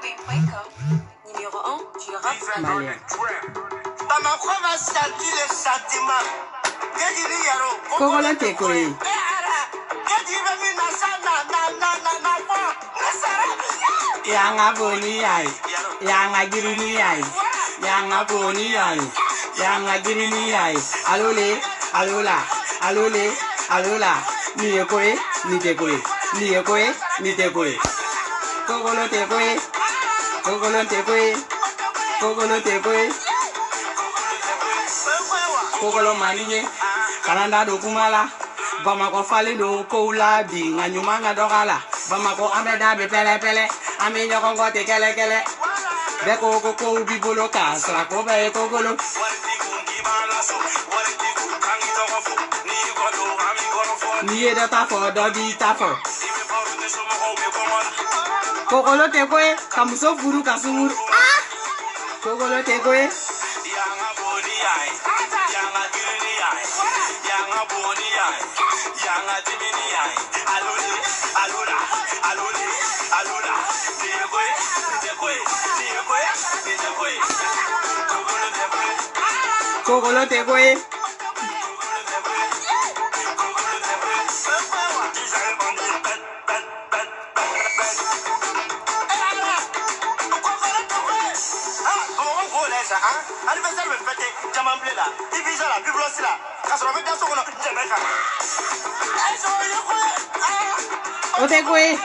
Numéro 1, du rap malien. Bamako va sentir les sentiments. Kogolo te koy. Yanga boni ay. Yanga girini ay. Yanga boni ay. Yanga girini ay. Alole, alola, alole, alola. Ni ekoe, ni te koy. Ni ekoe, ni te koy. Kogolo te koy. Kogolo te koy. Kogolo te koy. Kogolo maniye. Kananda do kumala. Bamako fali do koula bi nganyumanga dogala. Bamako ameda be pele pele. Ami nyokongo te kele kele. Beko koko bibolo kasra ko be kogolo. Niye da tafo do bi tafo. Kogolo te koe kamuso furu kasumuru. Ah! Kogolo te koe. Kogolo te koe. Anniversaire me fête, diamant bleu là, division là, biblos là, quand on met dans son nom, Jamaica. O te koe.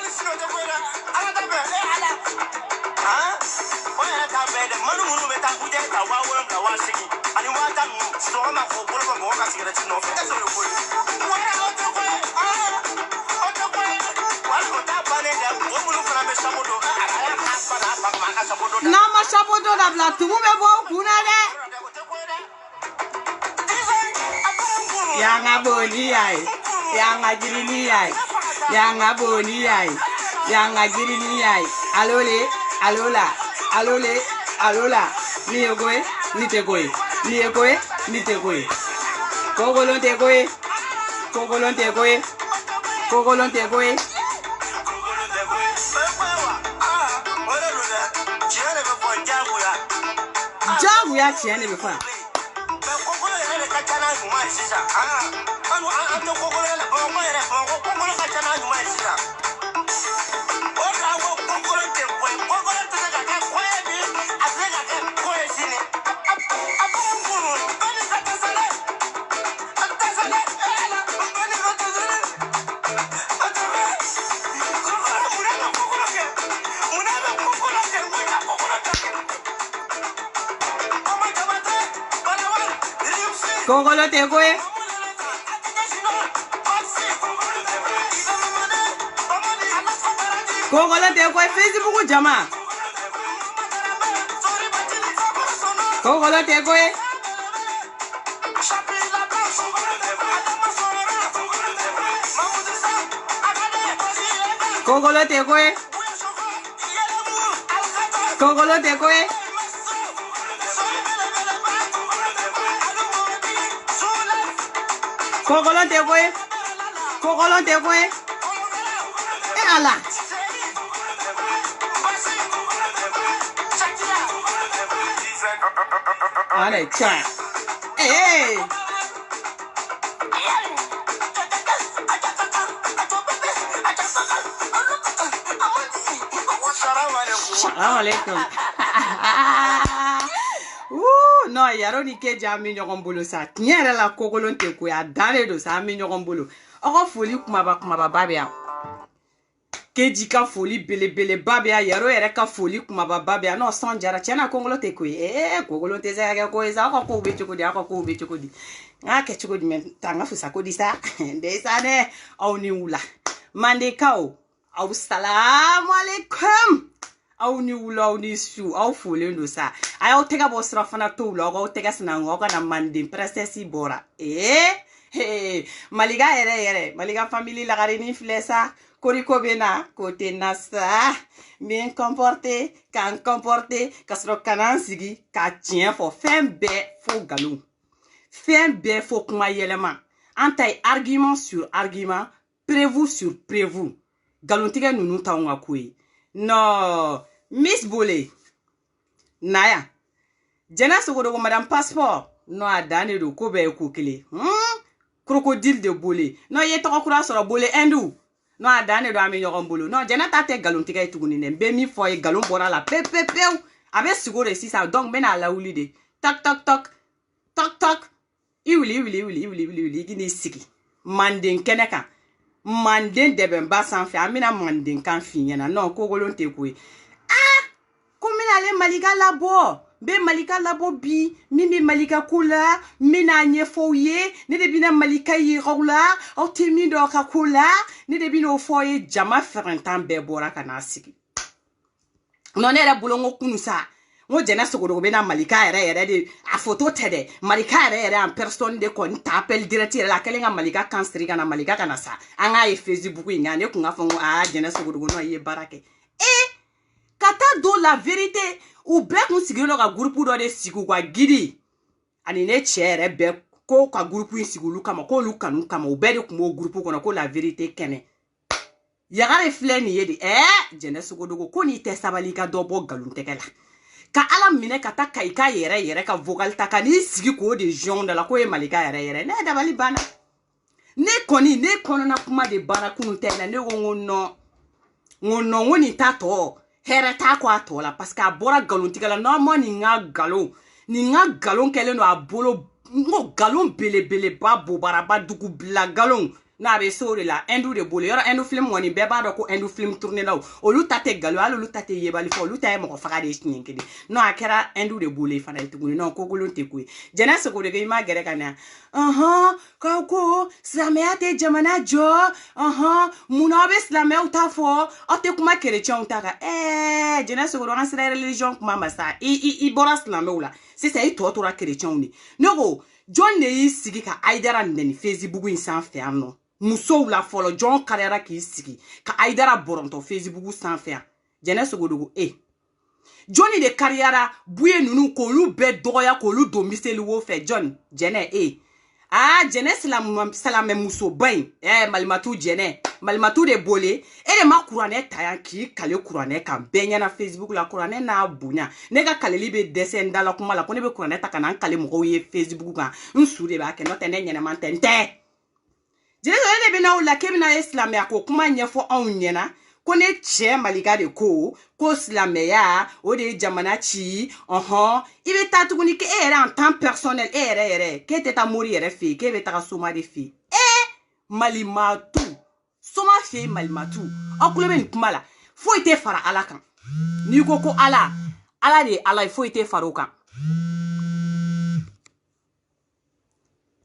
Non, ma chapeau de la blague, tout le monde me voit au kunade. Yanga boni ay. Yanga girini ay. Yanga boni ay. Yanga girini ay. Alole, alola, alole, alola. Ni ekoe, ni te koe. Ni ekoe, ni te koe. Kogolo te koe. Kogolo te koe. Kogolo te koe. Jagu ya tiene me fa. Kogolo te koe. Kogolo te koe Facebook jama. Kogolo te koe. Kogolo te koe. Kogolo te koe. Kogolo te koe. Kogolo te koe. Eh ala. Allez, tiens. Hey. Salam alaikum. Non, yaro ni ke jami nyogon bolo sa. Tinyere la kogolo te koe a dale do sa mi nyogon bolo. Oko foli kumaba babia. Keji ka foli bele babia yaro ere ka foli kumaba babia no sonjara chena kogolo te koe. Kogolo te za ko eza ko be chukudi ko be chukudi. Nga ke chukudi men tanga fusa ko disa. De sa ne au ni ula. Mande kao. Au salamu alaikum. Au ni ula au ni su au foli ndo sa. Ayo tega bo strafana to logo tega sinango na mande princesse bora. Maliga ere maliga family la garini flesa koriko bena kote nasa bien comporté kan comporté kasro kanan sigi ka tien fo fembe fo galou fembe fo kuma yelema antai argument sur argument prévu sur prévu galontiga nunu tawnga kuyi no Miss Bole Naya Jena Sogodogo madame passeport no adane do ko be ko kele crocodile de Bole no ye to kura soro Bole endu no adane do ami nyogon bolo no Jena tate galon tika ituguni ne be mi foye galon bora la pe abe sigore si ça donc mena la wuli de tak iwili gini sigi manden keneka manden deben basan fi amina manden kan fi nyana non ko golon te kuyi ko mina le malika labo be malika labo bi mimi malika kula mina nyefo ye ne de bina malika yi rola o temi do ka kula ne de bina o foye jama ferentan be bora kana sigi non era bulongo kunusa ngo Jena Sogodogo bena malika yere de a photo tede malika yere en personne de kon t'appelle direct la kelenga malika kanstri kana malika kana sa anga e Facebook ngane ku ngafo Jena Sogodogo no ye barake kata do la vérité ou be kun sigilo ka groupe do de sigu kwa gidi ani ne chere be ko ka groupe sigulu kama ko lu kanu kama u be de kumo groupe kono ko la vérité kene yagare fleni yedi Jena Sogodogo ko ni te sabali ka do bo galun tekela ka ala mine ka ta kaika yere ka vocal ta ka ni sigi ko de jon de la ko e malika yere ne dabali bana ne kono na kuma de bana kunu tena ne ngono ngoni tato here ta ko atola parce que abora galon tigala no mo ni nga galon kele no abolo ngo galon bele ba bobara ba dugu bla galon na be sori la endu de bole yoro endu film woni be ba do ko endu film tourner law o lu tate galo alu lu tate yebali fo lu tay mo faga de sninkedi no akera endu de bole fana tuguni no ko golon te kuy Jena Sogodogo ma gere kana ko slameate jamana jo munabe slame utafo ote kuma chrétien utaka Jena Sogodogo ansere religion kuma masa i bora slame ula si c'est to tora chrétien ni no John ne sigi ka aidara ndeni Facebook insanfe amno muso la folo John karera ki sigi ka aidara boronto Facebook sanfe Jena Sogodogo Johnny de carrière buye nunu ko lu be doya ko lu domicile wo fe John Jena Jena salame muso bain malimatu Jena malimatu de Bole de ma courane tayan ki kale courane kan benya na Facebook la courane na bunya ne ka kale libe descend la kuma la ko ne be courane ta kana kale mo ye Facebook kan nsure ba ke no tene nyene man tente Jena de be na o la kemina islam ya ko kuma nyefo on nyena ko ne che malika de ko slameya o de jamana chi ibe tatuguni ke era en temps personnel ere ke teta mori ere fi ke be ta soma de fi malimatu soma fi malimatu akulo ben kumala fo ite fara ala kan ni ko ala de ala fo ite faro kan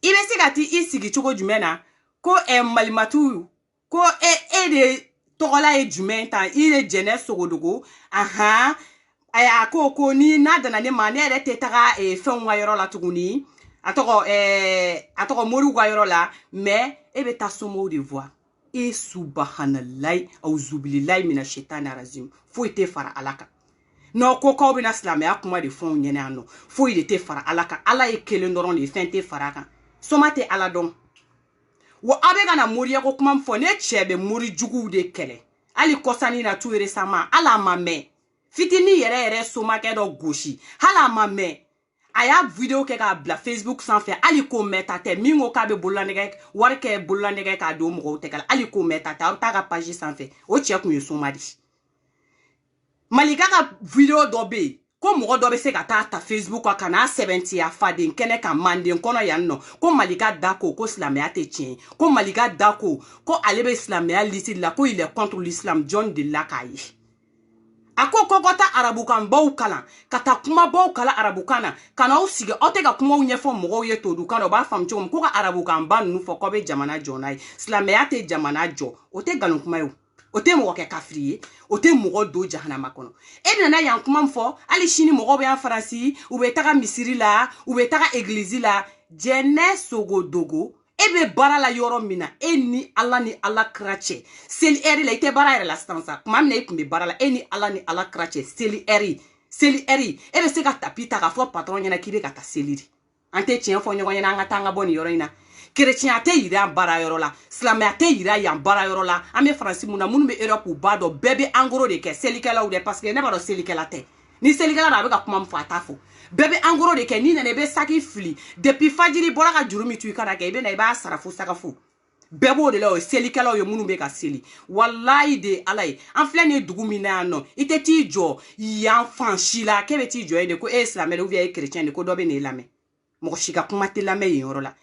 ibe sigati isigi chogo jumena ko malimatu ko de togola jumen ta ile Jena Sogodogo aya ko ni nadana ne ma ne ere tetara fenwa yoro la tuguni atoko moru wa yoro la mais ebe ta somo de voix subhanallah auzubillahi minash shaitani rajim fo ite fara alaka no ko bina slame akuma de fon nyene ano fo ite fara alaka ala e kele ndoron de fente fara kan somate ala don wo abega na moriya ko kuma mfo ne chebe mori jugu de kele ali kosani na tuere sama ala mame fitini yere soma ke do goshi ala mame aya video ke ka bla Facebook sans faire ali ko metate mingo ka be bollandege warke bollandege ka do mo te kala ali ko metate ta ka page sans faire o check mu soma di malika ka video do be ko mo do be se ka ta Facebook ka na 70 ya fadin kene ka mande kono ya no ko malika dako ko islamia te tien ko malika dako ko alebe islamia lisi la ko il est contre l'islam John de Lakai ako kokota arabukan baw kala kata kuma baw kala arabukana kana o sige o te ka kuma o nyefo mo ye to du kana ba fam chom ko ka arabukan ban nu fo ko be jamana jonai islamia te jamana jo o te galon kuma yo o te mo ke kafriye o te mo do jahannama kono na yan kuma mfo ali shini mo be en farasi ou be taka misiri la ou be taka église la Jena Sogodogo ebe bara la yoro mina ni ala krache seli eri la ite bara ere la stanza kuma mne ikumbe bara la ni ala krache seli eri ebe se ka tapita ka fo patron nyana kibe ka ta seliri ante chien fo nyogo nyana ngata nga boni yoro ina chrétien te yira bara yɔrɔ la silamɛya te yira yan bara yɔrɔ la an bɛ faransi mun na minnu bɛ Europe u b'a dɔn bɛɛ bɛ angoro de kɛ selikɛlaw de parce que ne b'a dɔn selikɛla tɛ ni selikɛla don a bɛ ka kuma min fɔ a t'a fɔ bɛɛ bɛ angoro de kɛ n'i nana i bɛ saki fili depuis fajiri bɔra ka juru min to i kana kɛ i bɛ na i b'a sara fo sagafo bɛɛ b'o de la o ye selikɛlaw ye minnu bɛ ka seli walayi de ala ye an filɛ nin ye dugu min na yan nɔ i tɛ t'i jɔ yan fan si la k'e bɛ t'i jɔ yen de ko e ye silamɛ de ou bien e ye chrétien de ko dɔ bɛ n'e lamɛn mɔgɔ si ka kuma tɛ lamɛn yen yɔrɔ la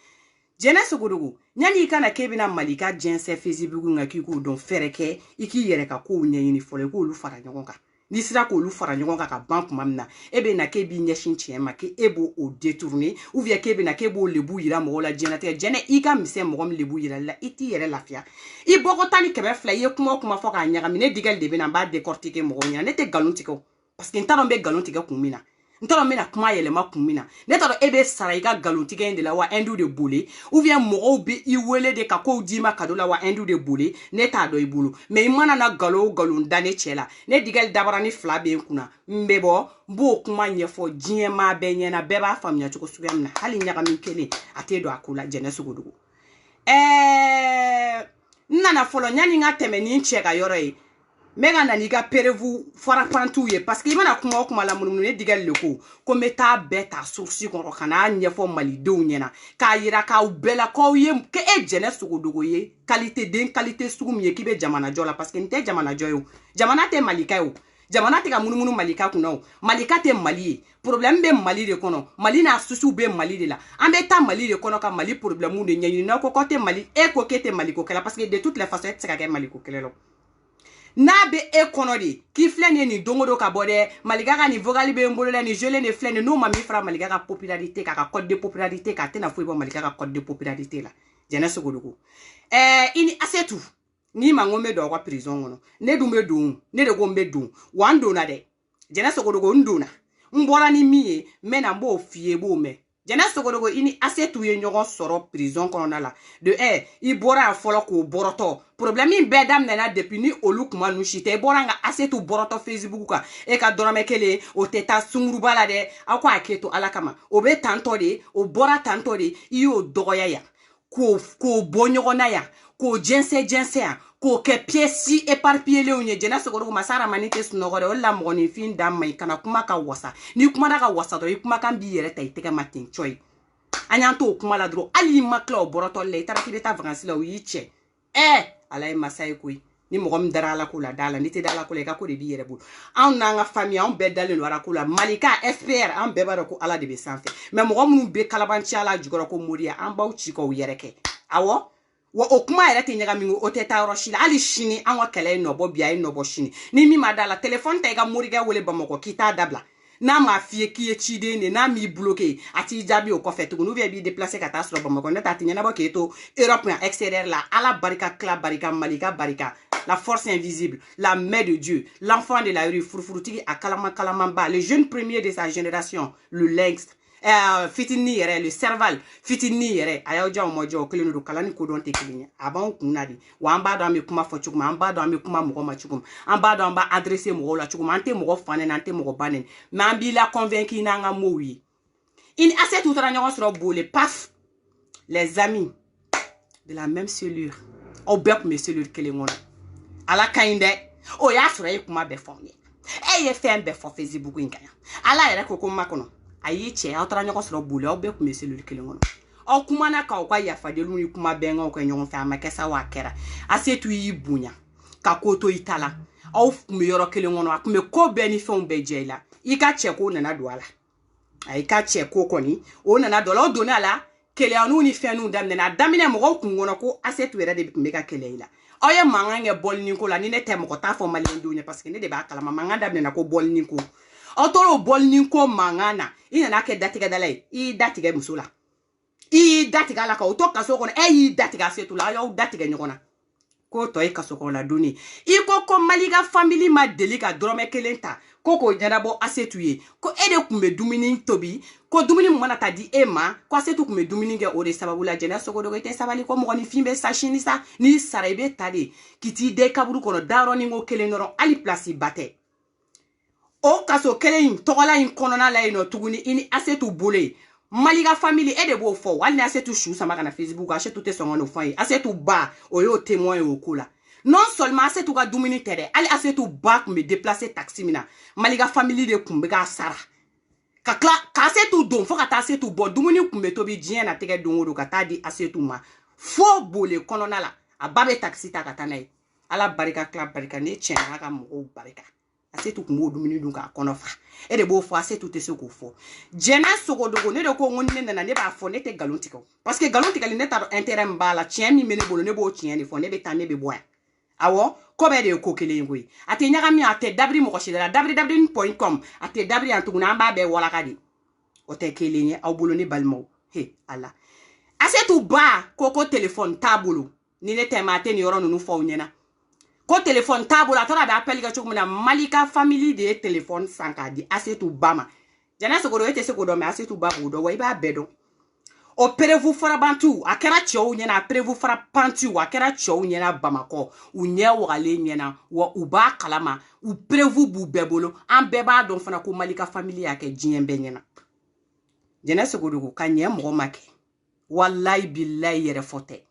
jɛnɛ sogodogo yanni i kana k'e bɛna mali ka jɛnsɛn Facebook kan k'i k'o dɔn fɛrɛ kɛ i k'i yɛrɛ ka kow ɲɛɲini fɔlɔ i k'olu fara ɲɔgɔn kan n'i sera k'olu fara ɲɔgɔn kan ka ban tuma min na e bɛ na k'e b'i ɲɛsin tiɲɛ ma k'e b'o o détourner ou bien k'e bɛ na k'e b'o lebu yira mɔgɔw la diɲɛlatigɛ jɛnɛ i ka misɛn mɔgɔ min lebu yira la i t'i yɛrɛ lafiya i bɔkɔta ni 100 i ye kuma o kuma fɔ k'a ɲagami ne digɛli de bɛ na n b'a décortiquer mɔgɔw ɲɛna ne tɛ nkalon tigɛ o parce que n t'a dɔn n bɛ nkalon tigɛ kun min na n t'a dɔn n bɛna kuma yɛlɛma kun min na ne t'a dɔn e bɛ sara i ka nkalon tigɛ in de la wa hindu de bole ou bien mɔgɔw bɛ i wele de ka kow d'i ma cadeau la wa hindu de bole ne t'a dɔn i bolo mais i mana na nkalon o nkalon da ne cɛ la ne digɛli dabara ni 2 bɛ n kunna n bɛ bɔ n b'o kuma ɲɛfɔ diɲɛ maa bɛɛ ɲɛna bɛɛ b'a faamuya cogo suguya min na hali ɲagami kelen a t'e don a ko la jɛnɛ sogodogo n nana fɔlɔ yanni n ka tɛmɛ ni n cɛ ka yɔrɔ ye n bɛ ka na n'i ka perevu farafantiw ye parce que i mana kuma o kuma la munumunu ne digɛli le ko n bɛ taa bɛɛ ta source kɔrɔ ka n'a ɲɛfɔ malidenw ɲɛna k'a yira k'aw bɛɛ la k'aw ye k'e jɛnɛ sogodogo ye qualité den qualité sugu min ye k'i bɛ jamanajɔ la parce que n tɛ jamanajɔ ye o jamana tɛ malika ye o jamana tɛ ka munumunu malika kunna o malika tɛ mali ye problème bɛ mali de kɔnɔ mali n'a susiw bɛ mali de la an bɛ taa mali de kɔnɔ ka mali problème de ɲɛɲini n'aw ko k'aw tɛ mali e ko k'e tɛ maliko kɛla parce que de toutes les façons e tɛ se ka kɛ maliko kɛlɛ la n'a bɛ e kɔnɔ de k'i filɛ nin ye nin don o don ka bɔ dɛ malika ka nin vocal bɛ n bolo dɛ nin jelen de filɛ nin n'o ma min fara malika ka popularité k'a ka code de popularité k'a tɛna foyi bɔ malika ka code de popularité la jɛnɛ sogodogo i ni Asetu n'i ma n ko n bɛ don aw ka prison kɔnɔ ne dun bɛ don ne de ko n bɛ don wa n donna dɛ jɛnɛ sogodogo n donna n bɔra ni min ye n bɛ na n b'o f'i ye i b'o mɛn jɛnɛ sogodogo i ni Asetu ye ɲɔgɔn sɔrɔ prison kɔnɔna la de i bɔra yan fɔlɔ k'o bɔrɔtɔ problème in bɛɛ daminɛna depuis ni olu kuma ninnu si tɛ i bɔra n ka Asetu bɔrɔtɔ Facebook kan e ka dɔrɔmɛ kelen o tɛ taa sunguruba la dɛ aw ko a kɛ to ala kama o bɛ tantɔ de o bɔra tantɔ de i y'o dɔgɔya yan k'o bɔ ɲɔgɔn na yan k'o jɛnsɛn yan k'o kɛ pièces éparpillées ye jɛnɛ sogodogo masa Ramani tɛ sunɔgɔ dɛ o de la mɔgɔninfin da ma i kana kuma ka wasa n'i kumana ka wasa dɔrɔn i kumakan b'i yɛrɛ ta i tɛgɛ ma ten cɔ ye an y'an to o kuma la dɔrɔn hali i ma tila o bɔrɔtɔli la i taara k'i bɛ taa vacances la o y'i cɛ ala ye masa ye koyi ni mɔgɔ min dara ala ko la da la n'i tɛ da ala ko la i ka ko de b'i yɛrɛ bolo anw n'an ka famille anw bɛɛ dalen don ala ko la malika FPR an bɛɛ b'a dɔn ko ala de bɛ sanfɛ mais mɔgɔ minnu bɛ kalabanciya la jukɔrɔ ko moriya an b'aw ci k'aw yɛrɛ kɛ awɔ wa o kuma yɛrɛ tɛ ɲagami o tɛ taa yɔrɔ si la hali sini an ka kɛlɛ ye nɔbɔ bi a ye nɔbɔ sini ni min ma da la téléphone ta i ka morikɛ wele Bamakɔ k'i t'a dabila n'a m'a f'i ye k'i ye ciden de n'a m'i bloqué a t'i jaabi o kɔfɛ tuguni ou bien i b'i déplacer ka taa sɔrɔ Bamakɔ ne t'a ti ɲɛnabɔ k'e to Europe yan extérieur la ala barika kila barika malika barika la force invisible la main de Dieu l'enfant de la rue furufurutigi a kalamanba le jeune premier de sa génération le lynx fitini yɛrɛ le cerval fitini yɛrɛ a y'aw jaw ma jɔ kelen don kalan ni kodɔn tɛ kelen ye a b'anw kun na de wa an b'a dɔn an bɛ kuma fɔ cogo min an b'a dɔn an bɛ kuma mɔgɔ ma cogo min an b'a dɔn an b'a adresser mɔgɔw la cogo min an tɛ mɔgɔ fa nɛni an tɛ mɔgɔ ba nɛni mais an b'i la convaincre n'an ka mots ye i ni Asetu taara ɲɔgɔn sɔrɔ Bole paf les amis de la même cellule aw bɛɛ tun bɛ cellule kelen kɔnɔ ala ka ɲi dɛ o y'a sɔrɔ e kuma bɛɛ fɔ n ye e ye fɛn bɛɛ fɔ Facebook in kan yan ala yɛrɛ ko ma kɔnɔ a y'i cɛ aw taara ɲɔgɔn sɔrɔ Bole aw bɛɛ tun bɛ cellule kelen kɔnɔ aw kumana k'aw ka yafadeliw ni kuma bɛnkanw kɛ ɲɔgɔn fɛ a ma kɛ sa wa a kɛra Asetu y'i bonya ka ko to i ta la aw tun bɛ yɔrɔ kelen kɔnɔ a tun bɛ ko bɛɛ ni fɛnw bɛɛ jɛ i la i ka cɛ ko nana don a la a y'i ka cɛ ko kɔni o nana don a la o donna a la kɛlɛyaniw ni fɛnw daminɛna a daminɛ mɔgɔw kun kɔnɔ ko Asetu yɛrɛ de tun bɛ ka kɛlɛ i la aw ye mankan kɛ bɔlini ko la ni ne tɛ mɔgɔ t'a fɔ maliyɛndenw ɲɛ parce que ne de b'a kalama mankan daminɛna ko bɔlini ko aw tora o bɔlini ko mankan na i nana kɛ datigɛdala ye i y'i datigɛ muso la i y'i datigɛ a la ka o to kaso kɔnɔ e y'i datigɛ Asetu la aw y'aw datigɛ ɲɔgɔn na k'o tɔ ye kaso kɔnɔ la donni i ko malika famille ma deli ka dɔrɔmɛ kelen ta ko k'o ɲɛnabɔ Asetu ye ko e de tun bɛ dumuni tobi ko dumuni min mana ta di e ma ko Asetu tun bɛ dumuni kɛ o de sababu la jɛnɛ sogodogo i tɛ sabali ko mɔgɔninfin bɛ sa sini sa n'i sara i bɛ ta de k'i t'i den kaburu kɔnɔ dayɔrɔnin ko kelen dɔrɔn hali place ba tɛ o kaso kelen in tɔgɔla in kɔnɔna la yen nɔ tuguni i ni Asetu Bole Maliga family e de bo fo wali na se tu chou sama kana Facebook a se tu te songo no fay a se tu ba o yo témoin o kula non seulement a se tu ka dumuni tere ali a se tu ba me déplacer taxi mina maliga family de kumbe ka sara ka se tu don fo ka ta se tu bo dumuni kumbe to bi dien na tege dongo ka ta di a se tu ma fo bole konona la a babe taxi ta ka tanay ala barika club barika ne chen ka mo barika ase tu kumo dumuni dun ka kono fa e de bo fo ase tu te se ko fo jena sogo dogo ne de ko ngoni ne na ne ba fo ne te galon tiko parce que galon tikali ne ta intérêt mbala chien mi mene bolo ne bo chien ne fo ne be ta ne be boy awo ko be de ko kele ngui ate nyaga mi ate dabri mo ko shidala www.com ate dabri antuguna mba be wala kadi o te kele nye aw bolo ne balmo he ala ase tu ba koko téléphone tabulu ni ne te mate ni yoro nu fo nyena ko téléphone table la tora be appel ga chukuna malika family de téléphone sanka di asetu bama jana sokoro ete sokoro me asetu babu do wa iba bedo o prevu fara bantu akera chou nyena prevu fara pantu akera chou nyena bamako unye wale nyena wa uba kalama u prevu bu bebolo an beba don fana ko malika family yake jiembe nyena jana sokoro ko kanye mo make wallahi billahi yere fote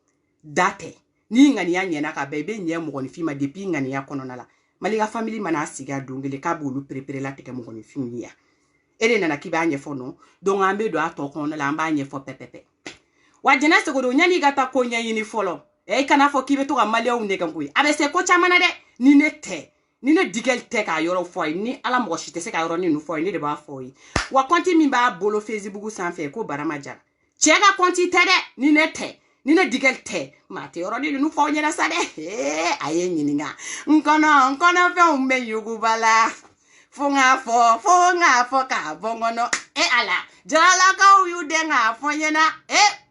date ni ngani ya nyena ka bebe nye mo ni fima depuis ngani ya kono la maliga family mana siga dongele ka bulu prepare la teke mo ni fimi ya ere nana ki ba nye fo no don ambe do ato kono la amba nye fo pepepe wa jena se go do nyani gata ko nya yini folo e kana fo kibe to ka mali o nega ngui abe se ko chamana de ni ne digel te ka yoro fo ni ala mo shite se ka yoro ni nu fo ni de ba fo yi wa konti mi ba bolo Facebook san fe ko barama jara chega konti tede ni ne te ni ne digel te mate yoro ni nu fo nyana sade aye nyininga nkono fe umbe yugu bala fonga fo ka bongono ala jala ka uyu denga fo nyana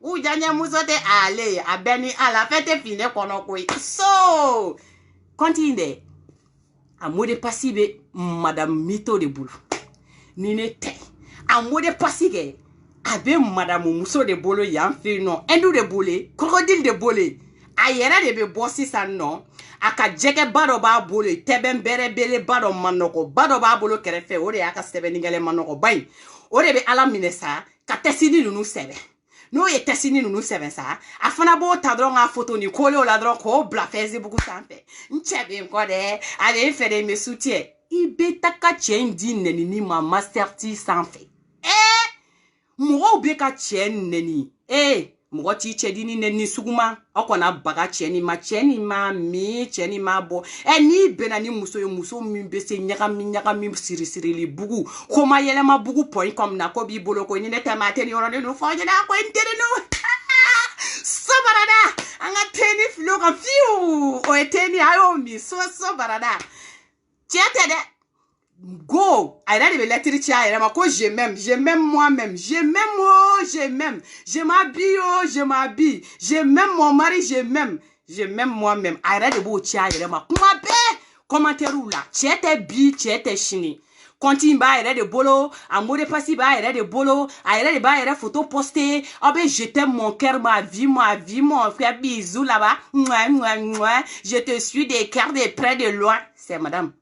ujanya musote ale abeni ala fete fine kono koi so continue amode pasibe madame mito de boulou ni ne te amode pasige abe madame muso de bolo yanfi no endu de bole crocodile de bole ayera de be bossi san no aka jeke bado ba bolo teben bere bele bado manoko bado ba bolo kerefe ore aka sebe ningale manoko bay ore be ala minesa ka tesini nunu sebe no ye tesini nunu sebe sa afana bo tadron a photo ni kole o ladron ko bla Facebook sanpe nchebe nkode ale fere me soutien ibeta ka chendi nenini ma master ti sanfe mo be ka chen neni mo ti chedi ni neni suguma okona baga cheni ma mi cheni ma bo ni bena ni muso mi be se nyaka mi siri li bugu koma yele ma bugu point comme na ko bi bolo ko ni ne tamate ni yoro no fo na ko entere no sobarada anga teni flo ka fiu o eteni ayo mi so barada tiete de go aïda de lettre tia era ma ko je m'aime moi-même je m'habille je m'aime mon mari je m'aime moi-même aïda de bo tia era ma kuma be commentaire la tiete chini continue ba era de bolo amore passi ba era de bolo aïda de ba era photo poster abe je t'aime mon cœur ma vie mon frère bisous là-bas moi je te suis des cœurs de près de loin c'est madame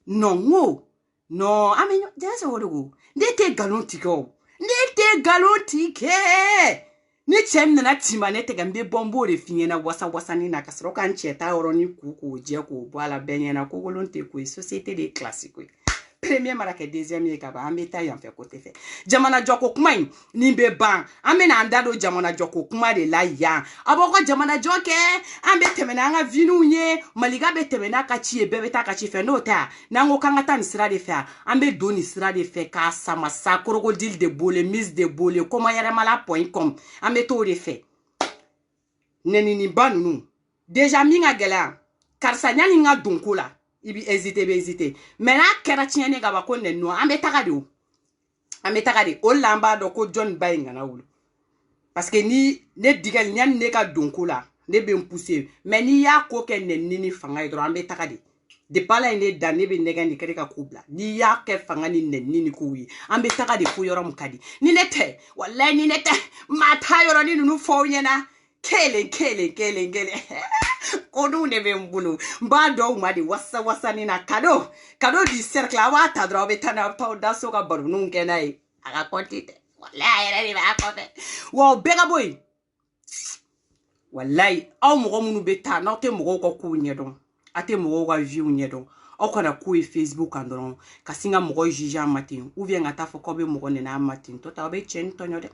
non, amenyo, jase wodogo. Nete galon tike. Ni chem na tima nete gambe bombo de finye na wasa ni na kasro kan cheta oroni kuku je ko bala benye na kogolonte ko société des classiques. Premier marake deuxième ye kaba ambeta yan fe côté fait jamana joko kuma ni be ban amena andado jamana joko kuma de la ya aboko jamana joke ambe temena nga vinu nye maliga be temena ka chi bebe ta ka chi fe no ta nango kanga tan sira de fe ambe doni sira de fe ka sama sa crocodile de bole mise de bole koma yare mala.com ambe to de fe neni ni banunu déjà minga gela karsa nyani nga donkola ibi hésiter mais na kera tiene ga ba ko nenno ambe tagade o lamba do ko John Bayinga na wulu parce que ni ne digal nyan ne ka donko la ne be pousser mais ni ya ko ke nenni ni fanga idro ambe tagade de pala ine dane be nega ni kere ka kubla ni ya ke fanga ni nenni ni ko wi ambe tagade ko yoro mukadi ni nete wallahi ni nete mata yoro ni nu fo nyena kele kodu ne be mbulu mbado madi wasa ni na kado di cercle awata drobe tana to daso ka baru nunke nai aga kontite wallahi yɛrɛ de b'a kɔfɛ wa o bɛɛ ka bɔ yen wallahi aw mɔgɔ minnu bɛ taa n'aw tɛ mɔgɔw ka kow ɲɛdɔn a tɛ mɔgɔw ka vieww ɲɛdɔn aw kana ko ye Facebook kan dɔrɔn ka sin ka mɔgɔ juger a ma ten ou bien ka taa fɔ k'aw bɛ mɔgɔ nɛnɛ a ma ten tɔ ta aw bɛ cɛ ni tɔɲɔ dɛ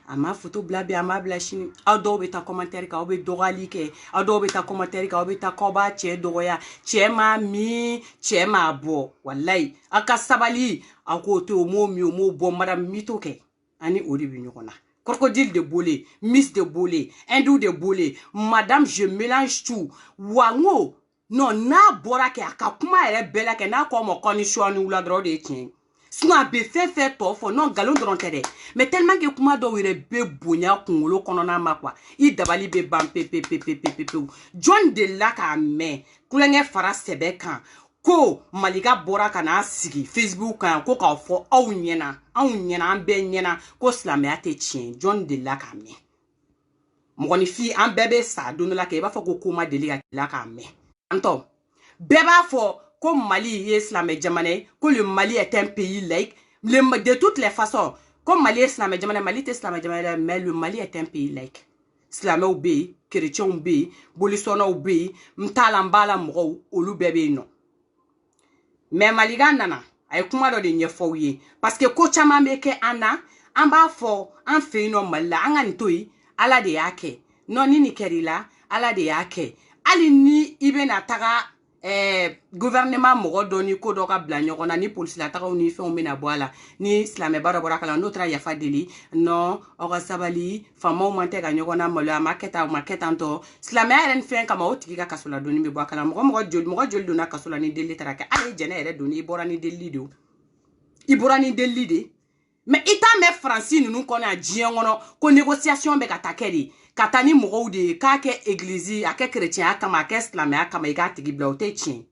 a ma photo bila bi a ma bila sini aw dɔw bɛ taa commentaire kan aw bɛ dɔgɔyali kɛ aw dɔw bɛ taa commentaire kan aw bɛ taa k'aw b'a cɛ dɔgɔya cɛ ma min cɛ ma bɔ wallahi aw ka sabali aw k'o to o m'o min o m'o bɔ madame mito kɛ ani o de bɛ ɲɔgɔn na crocodile de bole miss de bole hindou de bole madame je mélange tout wa ngo non n'a bɔra kɛ a ka kuma yɛrɛ bɛɛ la kɛ n'a kɔ ma condition ni wula dɔrɔn o de ye tiɲɛ sinon a bɛ fɛn fɛn tɔ fɔ non nkalon dɔrɔn tɛ dɛ mais tellement que kuma dɔw yɛrɛ bɛ bonya kunkolo kɔnɔna ma quoi i dabali bɛ ban pepepepepepepewu jɔn de la k'a mɛn kulonkɛ fara sɛbɛ kan ko Malika bɔra ka n'a sigi Facebook kan ko k'a fɔ aw ɲɛna an bɛɛ ɲɛna ko silamɛya tɛ tiɲɛ jɔn de la k'a mɛn mɔgɔninfin an bɛɛ bɛ sa don dɔ la kɛ i b'a fɔ ko ma deli ka la k'a mɛn antɔ bɛɛ b'a fɔ ko Mali ye silamɛ jamana ye ko le Mali est un pays laïque de toutes les façons ko Mali ye silamɛ jamana Mali tɛ silamɛ jamana mais le Mali est un pays laïque silamɛw bɛ yen chrétiens bɛ yen bolisɔnnaw bɛ yen n t'a la n b'a la mɔgɔw olu bɛɛ bɛ yen nɔ mais Malika nana a ye kuma dɔ de ɲɛfɔw ye parce que ko caman bɛ kɛ an na an b'a fɔ an fɛ yen nɔ Mali la an ka nin to yen Ala de y'a kɛ non ni nin kɛr'i la Ala de y'a kɛ hali ni i bɛna taga gouvernement mɔgɔ dɔ ni ko dɔ ka bila ɲɔgɔn na ni polisilataagaw ni fɛnw bɛna bɔ a la ni silamɛba dɔ bɔra kala n'o taara yafa deli non aw ka sabali faamaw man tɛ ka ɲɔgɔn na malo a ma kɛ tan tɔ silamɛya yɛrɛ ni fɛn kama o tigi ka kaso la donni bɛ bɔ a kala mɔgɔ joli donna kaso la ni deli taara kɛ hali jɛnɛ yɛrɛ donni i bɔra ni delili de i bɔra ni delili de mais i t'a mɛn Faransi ninnu kɔnɔ a diɲɛ kɔnɔ ko négociation bɛ ka taa kɛ de ka taa ni mɔgɔw de ye k'a kɛ église a kɛ chrétien kama a kɛ silamɛya kama i k'a tigi bila o tɛ tiɲɛ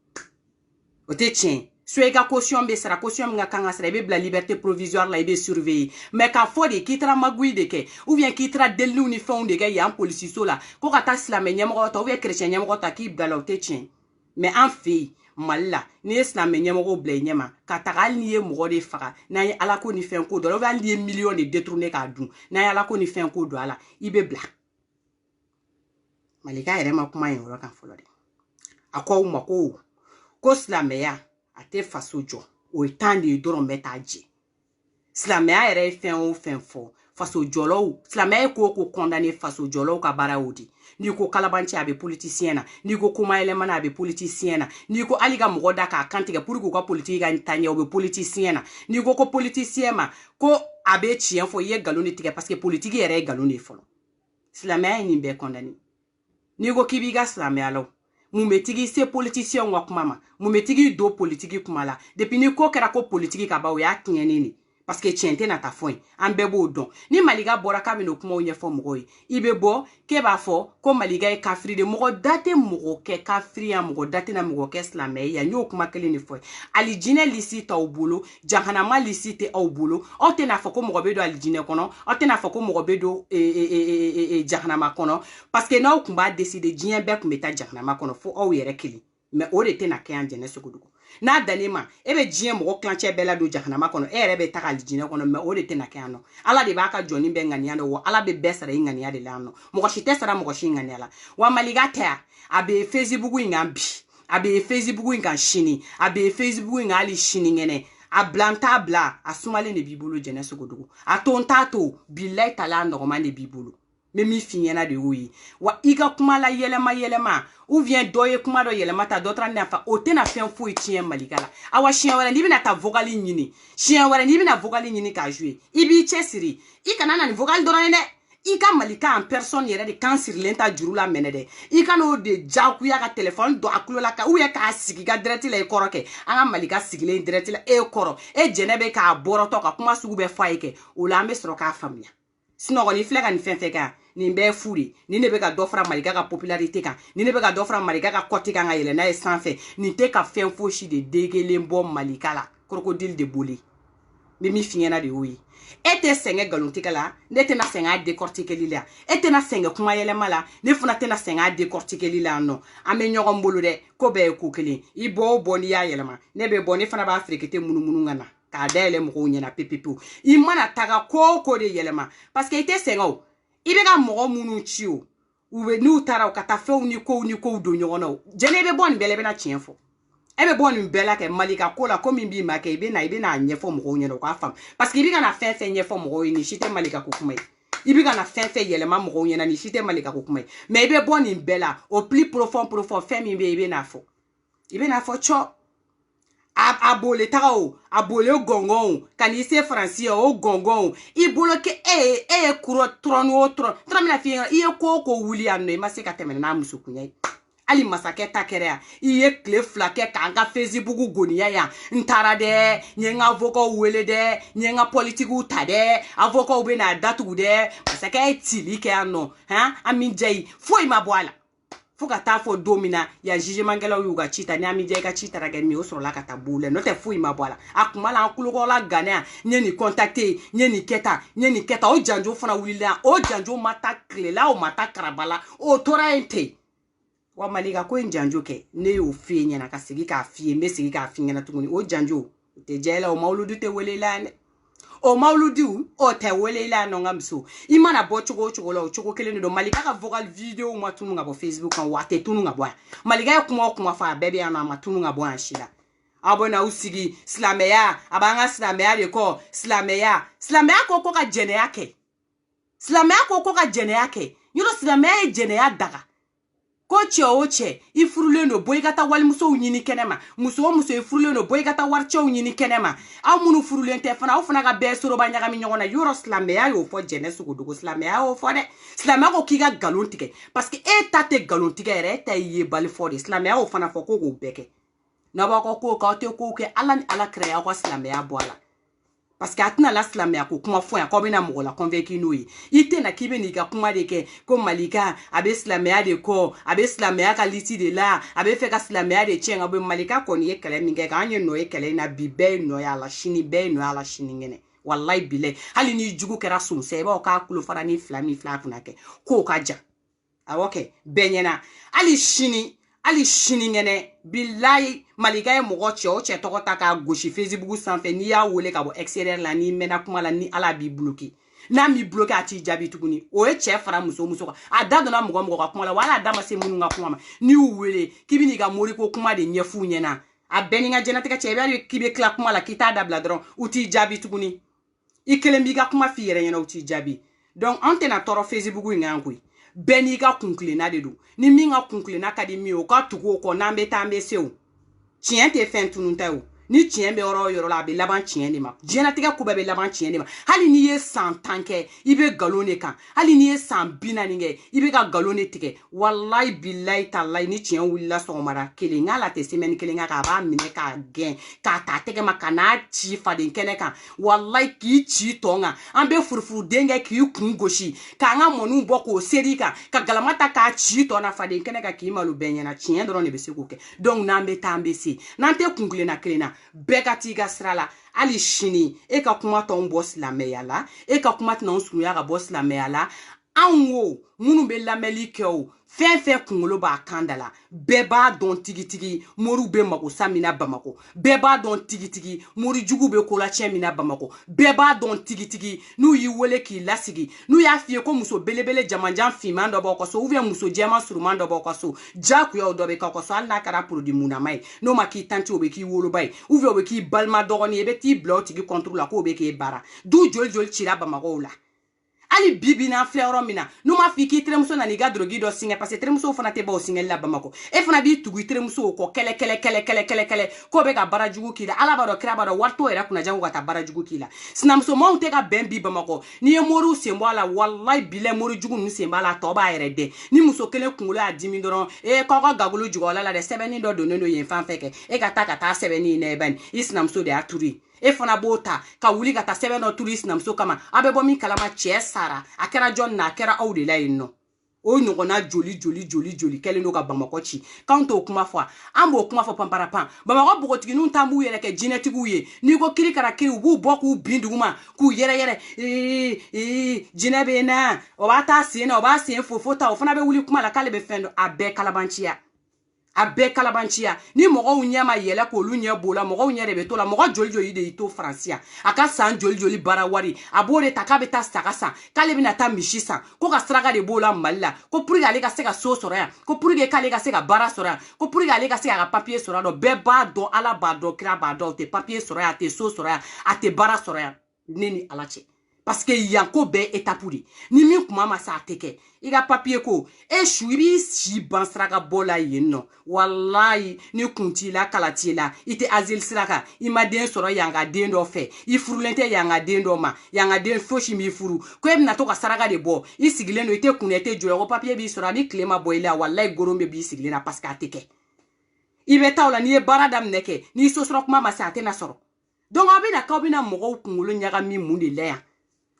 o tɛ tiɲɛ so i ka caution bɛ sara caution min ka kan ka sara i bɛ bila liberté provisoire la i bɛ surveiller mais k'a fɔ de k'i taara magouille de kɛ ou bien k'i taara deliliw ni fɛnw de kɛ yan polisiso la ko ka taa silamɛ ɲɛmɔgɔ ta ou bien chrétien ɲɛmɔgɔ ta k'i bila la o tɛ tiɲɛ mais an fɛ yen Mali la n'i ye silamɛ ɲɛmɔgɔw bila i ɲɛma ka taga hali n'i ye mɔgɔ de faga n'an ye ala ko ni fɛn ko dɔ la hali n'i ye million de détourner k'a dun n'an ye ala ko ni fɛn ko don a la i bɛ bila Malika yɛrɛ ma kuma yen yɔrɔ kan fɔlɔ dɛ a ko aw ma ko silamɛya a tɛ faso jɔ o ye temps de ye dɔrɔn bɛ taa jɛ silamɛya yɛrɛ ye fɛn o fɛn fɔ faso jɔlaw silamɛya ye ko condamner faso jɔlaw ka baara o di n'i ko kalabanci a bɛ politicien na n'i ko kuma yɛlɛmana a bɛ politicien na n'i ko hali ka mɔgɔ da k'a kantigɛ pour que u ka politique ka taa ɲɛ o bɛ politicien na n'i ko politicien ma ko a bɛ tiɲɛ fɔ i ye nkalon de tigɛ parce que politique yɛrɛ ye nkalon de fɔlɔ silamɛya ye nin bɛɛ condamner n'i ko k'i b'i ka silamɛya la mun bɛ tigi se politicien ka kuma ma mun bɛ tigi don politique kuma la depuis ni ko kɛra ko politique ka ban o y'a tiɲɛnen de parce que tiɲɛ tɛ na taa fɔ yen an bɛɛ b'o dɔn ni Malika bɔra k'a bɛ n'o kumaw ɲɛfɔ mɔgɔw ye i bɛ bɔ k'e b'a fɔ ko Malika ye kafiri de mɔgɔ da tɛ mɔgɔ kɛ kafiri ya mɔgɔ da tɛ na mɔgɔ kɛ silamɛ ye n y'o kuma kelen de fɔ alijinɛ lisi t'aw bolo jahanama lisi tɛ aw bolo aw tɛ n'a fɔ ko mɔgɔ bɛ don alijinɛ kɔnɔ aw tɛ n'a fɔ ko mɔgɔ bɛ don jahanama kɔnɔ parce que n'aw tun b'a décider diɲɛ bɛɛ tun bɛ taa jahanama kɔnɔ fo aw yɛrɛ kelen mais o de tɛ na kɛ yan jɛnɛ sogodugu n'a danne ma e bɛ diɲɛ mɔgɔ kilancɛ bɛɛ la don jahanama kɔnɔ e yɛrɛ bɛ taga alijinɛ kɔnɔ mais o de tɛ na kɛ yan nɔ ala de b'a ka jɔni bɛɛ ŋaniya dɔn wa ala bɛ bɛɛ sara i ŋaniya de la yan nɔ mɔgɔ si tɛ sara mɔgɔ si ŋaniya la wa Malika tɛ yan a bɛ Facebook in kan bi a bɛ Facebook in kan sini a bɛ Facebook in kan hali sini ŋɛnɛ a bila n t'a bila a sumalen de b'i bolo jɛnɛ sogodugu a to n t'a to bilayi tala nɔgɔman de b'i bolo me min f'i ɲɛna de y'o ye wa i ka kuma la yɛlɛma ou bien dɔ ye kuma dɔ yɛlɛma ta dɔ taara nafa o tɛna fɛn foyi tiɲɛ Malika la awa siɲɛ wɛrɛ n'i bɛna taa vocal ɲini siɲɛ wɛrɛ n'i bɛna vocal ɲini k'a jouer i b'i cɛsiri i kana na nin vocal dɔrɔn ye dɛ i ka Malika en personne yɛrɛ de kan sirilen ta juru la minɛ dɛ i ka n'o de jagoya ka téléphone don a kulo la ka ou bien k'a sigi ka direct la i kɔrɔ kɛ an ka Malika sigilen direct la e kɔrɔ e jɛnɛ bɛ k'a bɔrɔtɔ ka kuma sugu bɛɛ fɔ a ye kɛ o la an bɛ sɔrɔ k'a faamuya sinon kɔni filɛ ka nin fɛn fɛn kɛ nin bɛɛ fu de ni ne bɛ ka dɔ fara Malika ka popularité kan ni ne bɛ ka dɔ fara Malika ka cote kan ka yɛlɛ n'a ye sanfɛ nin tɛ ka fɛn fosi de degelen bɔ Malika la crocodile de bole bɛ min f'i ɲɛna de y'o ye e tɛ sɛgɛn nkalontigɛ la ne tɛna sɛgɛn a décortiquer la e tɛna sɛgɛn kuma yɛlɛma la ne fana tɛna sɛgɛn a décortiquer la nɔ an bɛ ɲɔgɔn bolo dɛ ko bɛɛ ye ko kelen i bɔ o bɔ n'i y'a yɛlɛma ne bɛ bɔ ne fana b'a ferekete munumunu ka na k'a dayɛlɛ mɔgɔw ɲɛna pepepewu i mana taga ko ko de yɛlɛma parce que i tɛ sɛgɛn o i bɛ ka mɔgɔ minnu ci o u bɛ n'u taara u ka taa fɛnw ni kow don ɲɔgɔn na o jɛnɛ i bɛ bɔ nin bɛɛ la i bɛna tiɲɛ fɔ e bɛ bɔ nin bɛɛ la kɛ Malika ko la ko min b'i ma kɛ i bɛna ɲɛfɔ mɔgɔw ɲɛna u k'a faamu parce que i bɛ ka na fɛn fɛn ɲɛfɔ mɔgɔw ye nin si tɛ Malika ko kuma ye i bɛ ka na fɛn fɛn yɛlɛma mɔgɔw ɲɛna nin si tɛ Malika ko kuma ye mais i bɛ bɔ nin bɛɛ la au plus profond fɛn min bɛ yen i bɛ n'a fɔ cɔ a bole taga o a bole gɔngɔn o ka n'i se Faransi o gɔngɔn o i bolo kɛ e ye kuro tɔrɔni o tɔrɔn mina f'i ɲɛna i ye ko wuli yan nɔ i ma se ka tɛmɛ n'a muso kunya ye hali masakɛ ta kɛra yan i ye tile 2 kɛ k'an ka Facebook goniya yan n taara dɛ n ye n ka avocat wele dɛ n ye n ka politikiw ta dɛ avocat bɛ n'a datugu dɛ masakɛ ye tili kɛ yan nɔ Ami Jayi foyi ma bɔ a la fo ka taa fɔ don min na ya jugementkɛlaw y'u ka ci ta ni Ami Jayi ka ci taara kɛ min o sɔrɔla ka taa b'u la n'o tɛ foyi ma bɔ a la a kuma la an kulokɔrɔla ganɛ n ye nin contacté n ye nin kɛ tan o janjo fana wulila o janjo ma taa kilela o ma taa karabala o tora yen ten wa Malika ko in janjo kɛ ne y'o f'i ɲɛna ka segi k'a f'i ye n bɛ segi k'a f'i ɲɛna tuguni o janjo o tɛ diya i la o mawuludu tɛ wele i la yan dɛ o mawuludu o tɛ wele i la yan nɔ n ka muso i mana bɔ cogo o cogo la o cogo kelen de don Malika ka vocal vidéo ma tunu ka bɔ Facebook kan wa a tɛ tunu ka bɔ yan Malika ye kuma o kuma fɔ a bɛɛ bɛ yan nɔ a ma tunu ka bɔ yan si la aw bɛ n'aw sigi silamɛya a b'an ka silamɛya de kɔ silamɛya ko ko ka jɛnɛya kɛ yɔrɔ silamɛya ye jɛnɛya daga ko cɛ o cɛ i furulen don bɔ i ka taa walimusow ɲini kɛnɛma muso o muso i furulen don bɔ i ka taa waricɛw ɲini kɛnɛma aw minnu furulen tɛ fana aw fana ka bɛɛ soroba ɲagami ɲɔgɔn na yɔrɔ silamɛya y'o fɔ jɛnɛ sogodogo silamɛya y'o fɔ dɛ silamɛya ko k'i ka nkalon tigɛ parce que e ta tɛ nkalon tigɛ yɛrɛ e ta ye yebali fɔ de silamɛya y'o fana fɔ ko k'o bɛɛ kɛ n'aw b'aw ka kow kɛ aw tɛ kow kɛ ala ni ala kira y'aw ka silamɛya bɔ a la parce que a tɛna la silamɛya ko kuma fɔ yan k'aw bɛna mɔgɔ la convaincre n'o ye i tɛna k'i bɛ n'i ka kuma de kɛ ko Malika a bɛ silamɛya de kɔ a bɛ silamɛya ka lisi de la a bɛ fɛ ka silamɛya de tiɲɛ ka bɔ Malika kɔni ye kɛlɛ min kɛ k'an ye nɔ ye kɛlɛ in na bi bɛɛ ye nɔ ye a la sini bɛɛ ye nɔ ye a la sini ŋɛnɛ wallahi bilahi hali ni jugu kɛra sunsa i b'aw k'a kulo fara ni fila min fila kunna kɛ k'o ka jan awɔ kɛ bɛɛ ɲɛna hali sini ŋɛnɛ bilahi Malika ye mɔgɔ cɛ o cɛ tɔgɔ ta k'a gosi Facebook sanfɛ n'i y'a wele ka bɔ extérieur la n'i mɛnna kuma la ni ala b'i bloqué n'a m'i bloqué a t'i jaabi tuguni o ye cɛ fara muso kan a da donna mɔgɔ ka kuma la wala a da ma se minnu ka kuma ma n'i y'u wele k'i bɛ n'i ka moriko kuma de ɲɛf'u ɲɛna a bɛɛ ni ka jɛnatigɛ cɛ i b'a k'i bɛ tila kuma la k'i t'a dabila dɔrɔn u t'i jaabi tuguni i kelen b'i ka kuma f'i yɛrɛ ɲɛna u t'i jaabi donc an tɛna tɔɔrɔ Facebook in kan koyi bɛɛ n'i ka kunkilenna de don ni min ka kunkilenna ka di min ye o ka tugu o kɔ n'an bɛ taa an bɛ se o tiɲɛ tɛ fɛn tununta ye o ni tiɲɛ bɛ yɔrɔ o yɔrɔ la a bɛ laban tiɲɛ de ma diɲɛlatigɛ ko bɛɛ bɛ laban tiɲɛ de ma hali n'i ye san 10 kɛ i bɛ nkalon de kan hali n'i ye san 40 kɛ i bɛ ka nkalon de tigɛ wallahi billahi talahi ni tiɲɛ wulila sɔgɔmada kelen nk'ala tɛ semaine kelen kan k'a b'a minɛ k'a gɛn k'a ta a tɛgɛ ma ka n'a ci faden kɛnɛ kan wallahi k'i ci tɔn kan an bɛ furufuruden kɛ k'i kun gosi k'an ka mɔniw bɔ k'o seri kan ka galama ta k'a ci tɔn na faden kɛnɛ kan k'i malo bɛɛ ɲɛna tiɲɛ dɔrɔn de bɛ se k'o kɛ donc n'an bɛ taa an bɛ se n'an tɛ kunkilenna kelen na bɛɛ ka t'i ka sira la hali sini e ka kuma t'anw bɔ silamɛya la e ka kuma tɛna anw surunya ka bɔ silamɛya la anw o minnu bɛ lamɛnli kɛ o fɛn fɛn kunkolo b'a kan da la bɛɛ b'a dɔn tigitigi moriw bɛ makosa min na Bamako bɛɛ b'a dɔn tigitigi morijugu bɛ kolacɛn min na Bamako bɛɛ b'a dɔn tigitigi n'u y'i wele k'i lasigi n'u y'a f'i ye ko muso belebele jamanjan finman dɔ b'aw ka so ou bien muso jɛman suruman dɔ b'aw ka so jagoya dɔ bɛ k'aw ka so hali n'a kɛra produit munama ye n'o ma k'i tanti o bɛ k'i woloba ye ou bien o bɛ k'i balima dɔgɔnin ye i bɛ t'i bila o tigi contre la k'o bɛ k'e baara du joli cira Bamako la hali bibi n'an filɛ yɔrɔ min na n'u m'a f'i k'i terimuso nana i ka drogue dɔ singɛ parce que terimusow fana tɛ bɔ o singɛli la Bamako e fana b'i tugu i terimusow kɔ kɛlɛ k'o bɛ ka baarajugu k'i la ala b'a dɔn kira b'a dɔn wari t'o yɛrɛ kunna jango ka taa baarajugu k'i la sinamusomanw tɛ ka bɛn bi Bamako n'i ye moriw sen bɔ a la wallahi bilahi morijugu ninnu sen b'a la a tɔ b'a yɛrɛ dɛ ni muso kelen kunkolo y'a dimi dɔrɔn k'aw ka gagolo jugɔla la dɛ sɛbɛnni dɔ donnen don yen fan fɛ kɛ e ka taa sɛbɛnni in na bani i sinamuso de y'a turu ye e fana b'o ta ka wuli ka taa sɛbɛn dɔ turu i sinamuso kama a bɛ bɔ min kalama cɛ sara a kɛra jɔn na a kɛra aw de la yen nɔ o ɲɔgɔnna joli kɛlen don ka Bamako ci k'anw t'o kuma fɔ an b'o kuma fɔ panparapan Bamako bogotigininw t'an b'u yɛrɛ kɛ jinɛtigiw ye n'i ko kiri kɛra kiri u b'u bɔ k'u bin duguma k'u yɛrɛ jinɛ bɛ na o b'a ta sen na o b'a sen fofo ta o fana bɛ wuli kuma la k'ale bɛ fɛn dɔ a bɛɛ kalabanciya a bɛɛ kalabanciya ni mɔgɔw ɲɛ ma yɛlɛ k'olu ɲɛ b'o la mɔgɔw ɲɛ de bɛ to la mɔgɔ joli joli de y'i to faransiya a ka san joli joli baara wari a b'o de ta k'a bɛ taa saga san k'ale bɛna taa misi san ko ka saraka de b'o la Mali la ko pour que ale ka se ka so sɔrɔ yan ko pour que k'ale ka se ka baara sɔrɔ yan ko pour que ale ka se ka papier sɔrɔ yan bɛɛ b'a dɔn Ala b'a dɔn kira b'a dɔn o tɛ papier sɔrɔ yan a tɛ so sɔrɔ yan a tɛ baara sɔrɔ yan ne ni Ala cɛ parce que yanko bɛɛ étape de ni min kuma ma sa a tɛ kɛ i ka papier ko e su i b'i si ban saraka bɔ la yen nɔ wallahi ni kun t'i la kala t'i la i tɛ asile sira kan i ma den sɔrɔ yanga den dɔ fɛ i furulen tɛ yanga den dɔ ma yanga den fosi b'i furu ko e bɛna to ka saraka de bɔ i sigilen don i tɛ kunna i tɛ jɔ ko papier b'i sɔrɔ ni tile ma bɔ i la wallahi goron bɛ b'i sigilen na parce que a tɛ kɛ i bɛ taa o la n'i ye baara daminɛ kɛ n'i so sɔrɔ kuma ma se a tɛna sɔrɔ donc aw bɛna k'aw bɛna mɔgɔw kunkolo ɲagami mun de la yan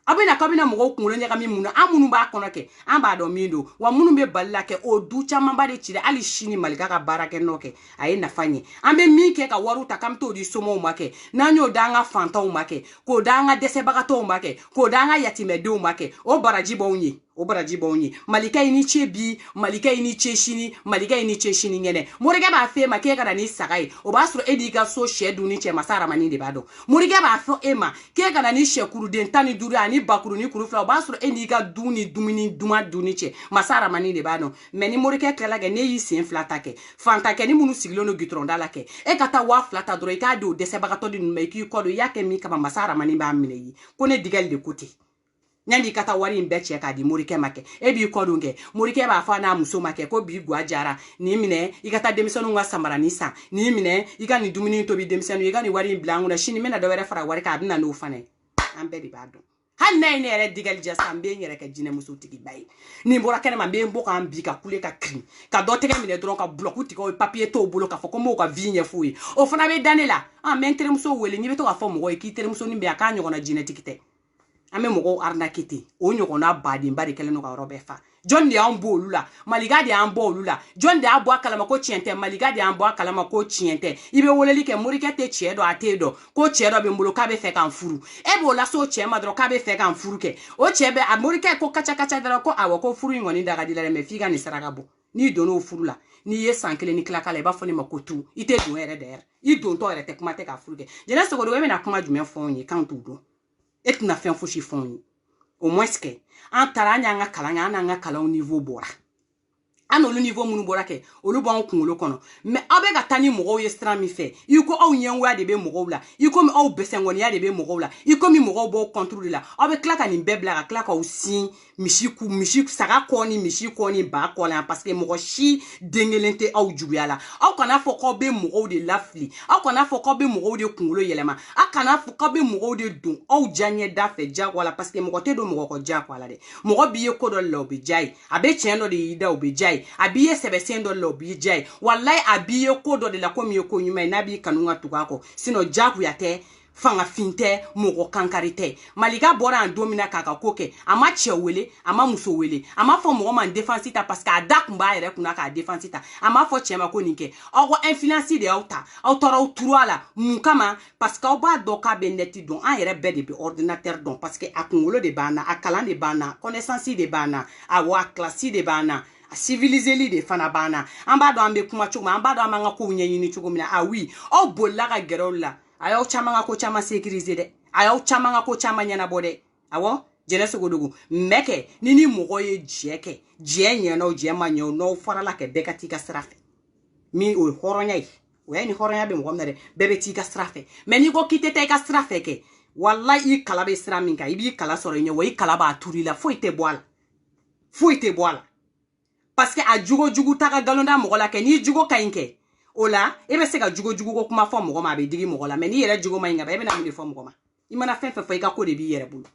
a bɛna k'aw bɛna mɔgɔw kunkolo ɲagami mun na an minnu b'a kɔnɔ kɛ an b'a dɔn min don wa minnu bɛ bali la kɛ o du camanba de cira hali sini Malika ka baara kɛ nɔ kɛ a ye nafa ɲɛ an bɛ min kɛ ka wariw ta k'an bɛ t'o di somɔgɔw ma kɛ n'an y'o da an ka fantanw ma kɛ k'o da an ka dɛsɛbagatɔw ma kɛ k'o da an ka yatimɛdenw ma kɛ o baraji b'anw ye o baraji b'anw ye Malika i ni ce bi Malika i ni ce sini Malika i ni ce sini ɲɛnɛ morikɛ b'a fɔ e ma k'e ka na ni saga ye o b'a sɔrɔ e n'i ka so sɛ dun ni cɛ masa Aramani de b'a dɔn morikɛ b'a fɔ e ma k'e ka na ni sɛkuruden 15 ani bakuru ni kuru fila o b'a sɔrɔ e n'i ka du ni dumuni duman dun ni cɛ masa Aramani de b'a dɔn mais ni morikɛ tilala kɛ ne y'i sen fila ta kɛ fantakɛ ni minnu sigilen don gitɔrɔnda la kɛ e ka taa 2000 ta dɔrɔn i k'a di o dɛsɛbagatɔ de ninnu ma i k'i kɔ don i y'a kɛ min kama masa Aramani b'a minɛ i ye ko ne digɛli de ko ten Nyandi kata wari in bɛɛ cɛ k'a di morikɛ ma kɛ e b'i kɔ don kɛ morikɛ b'a fɔ n'a muso ma kɛ ko b'i gwa jara ni minɛ i ka taa denmisɛnninw ka samaranin san ni minɛ i ka nin dumuni tobi denmisɛnninw i ka nin wari in bila an kunna sini bɛna dɔ wɛrɛ fara wari kan a bɛna n'o fana ye an bɛɛ de b'a dɔn hali n'a ye ne yɛrɛ digali jɛ sisan n bɛ n yɛrɛ kɛ jinɛmuso tigiba ye ni n bɔra kɛnɛma n bɛ n bɔ k'an bi ka kule ka kirin ka dɔ tɛgɛ minɛ dɔrɔn ka bulɔku tigɛ o papier t'o bolo k'a fɔ ko n b'o ka vie ɲɛf'o ye o fana bɛ da ne la n bɛ n terimuso wele n'i bɛ to k'a fɔ mɔgɔ ye k'i terimusonin bɛ yan k'a ɲɔgɔnna jinɛtigi tɛ an bɛ mɔgɔw arnaquer ten o ɲɔgɔnna badenba de kɛlen don ka yɔrɔ bɛɛ fa jɔn de y'an bɔ olu la Malika de y'an bɔ olu la jɔn de y'a bɔ a kalama ko tiɲɛ tɛ Malika de y'an bɔ a kalama ko tiɲɛ tɛ i bɛ weleli kɛ morikɛ tɛ tiɲɛ dɔn a t'e dɔn ko tiɲɛ dɔ bɛ n bolo k'a bɛ fɛ k'an furu e b'o lase o cɛ ma dɔrɔn k'a bɛ fɛ k'an furu kɛ o cɛ bɛ a morikɛ ko kaca kaca dɔrɔn ko awɔ ko furu in kɔni da ka di la dɛ mais f'i ka nin saraka bɔ n'i donn'o furu la n'i ye san 1 ni tila k'a la i b'a fɔ ne ma ko tu i tɛ don yɛrɛ d'ailleurs i dontɔ yɛrɛ tɛ kuma tɛ k'a furu kɛ Jɛnɛ Sogodogo e bɛna kuma jumɛn fɔ anw ye k'an t'o dɔn e tɛna fɛn fosi fɔ anw ye au moins que an taara an y'an ka kalan kɛ an n'an ka kalanw niveau bɔra an n'olu niveau minnu bɔra kɛ olu b'anw kunkolo kɔnɔ mais aw bɛ ka taa ni mɔgɔw ye sira min fɛ i ko aw ɲɛngoya de bɛ mɔgɔw la i komi aw bɛsɛngɔniya de bɛ mɔgɔw la i komi mɔgɔw b'aw contre de la aw bɛ tila ka nin bɛɛ bila ka tila k'aw sin misi saga kɔ ni misi kɔ ni ba kɔ la parce que mɔgɔ si den kelen tɛ aw juguya la aw kana fɔ k'aw bɛ mɔgɔw de lafili aw kana fɔ k'aw bɛ mɔgɔw de kunkolo yɛlɛma aw kana fɔ k'aw bɛ mɔgɔw de don aw diyaɲɛ da fɛ jagoya la parce que mɔgɔ tɛ don mɔgɔ kɔ jagoya la dɛ mɔgɔ b'i ye ko dɔ la o bɛ diya ye a bɛ tiɲɛ dɔ de y'i da o bɛ diya ye a b'i ye sɛbɛsen dɔ la o b'i diya ye walayi a b'i ye ko dɔ de la ko min ye ko ɲuman ye n'a b'i kanu ka tugu a kɔ sinon jagoya tɛ fangafin tɛ mɔgɔ kankari tɛ Malika bɔra yan don min na k'a ka ko kɛ a ma cɛ wele a ma muso wele a ma fɔ mɔgɔ ma défense ta parce que a da kun b'a yɛrɛ kunna k'a défense ta a ma fɔ cɛ ma ko nin kɛ aw ka influence de y'aw ta aw taara aw turu a la mun kama parce que aw b'a dɔn k'a bɛ net dɔn an yɛrɛ bɛɛ de bɛ ordinateur dɔn parce que a kunkolo de b'an na a kalan de b'an na connaissance de b'an na awɔ a classe de b'an na a civiliseli de fana b'an na an b'a dɔn an bɛ kuma cogo min an b'a dɔn an b'an ka kow ɲɛɲini cogo min na ah oui aw bolila ka gɛrɛ olu la a y'aw caman ka ko caman sécuriser dɛ a y'aw caman ka ko caman ɲɛnabɔ dɛ awɔ Jɛnɛ Sogodogo mais kɛ ni mɔgɔ ye jɛ kɛ jɛ ɲɛna o jɛ ma ɲɛ o n'aw farala kɛ bɛɛ ka t'i ka sira fɛ min o ye hɔrɔnya ye o y'a ni hɔrɔnya bɛ mɔgɔ min na dɛ bɛɛ bɛ t'i ka sira fɛ mais n'i ko k'i tɛ taa i ka sira fɛ kɛ walayi i kala bɛ sira min kan i b'i kala sɔrɔ i ɲɛ wa i kala b'a turu i la foyi tɛ bɔ a la foyi tɛ bɔ a la parce que a jugu ta ka galon da mɔgɔ la kɛ n'i jugu ka ɲi kɛ o la e bɛ se ka jugu ko kuma fɔ mɔgɔ ma a bɛ digi mɔgɔ la mais n'i yɛrɛ jugu ma ɲi ka ban e bɛna mun de fɔ mɔgɔ ma i mana fɛn fɛn fɔ i ka ko de b'i yɛrɛ bolo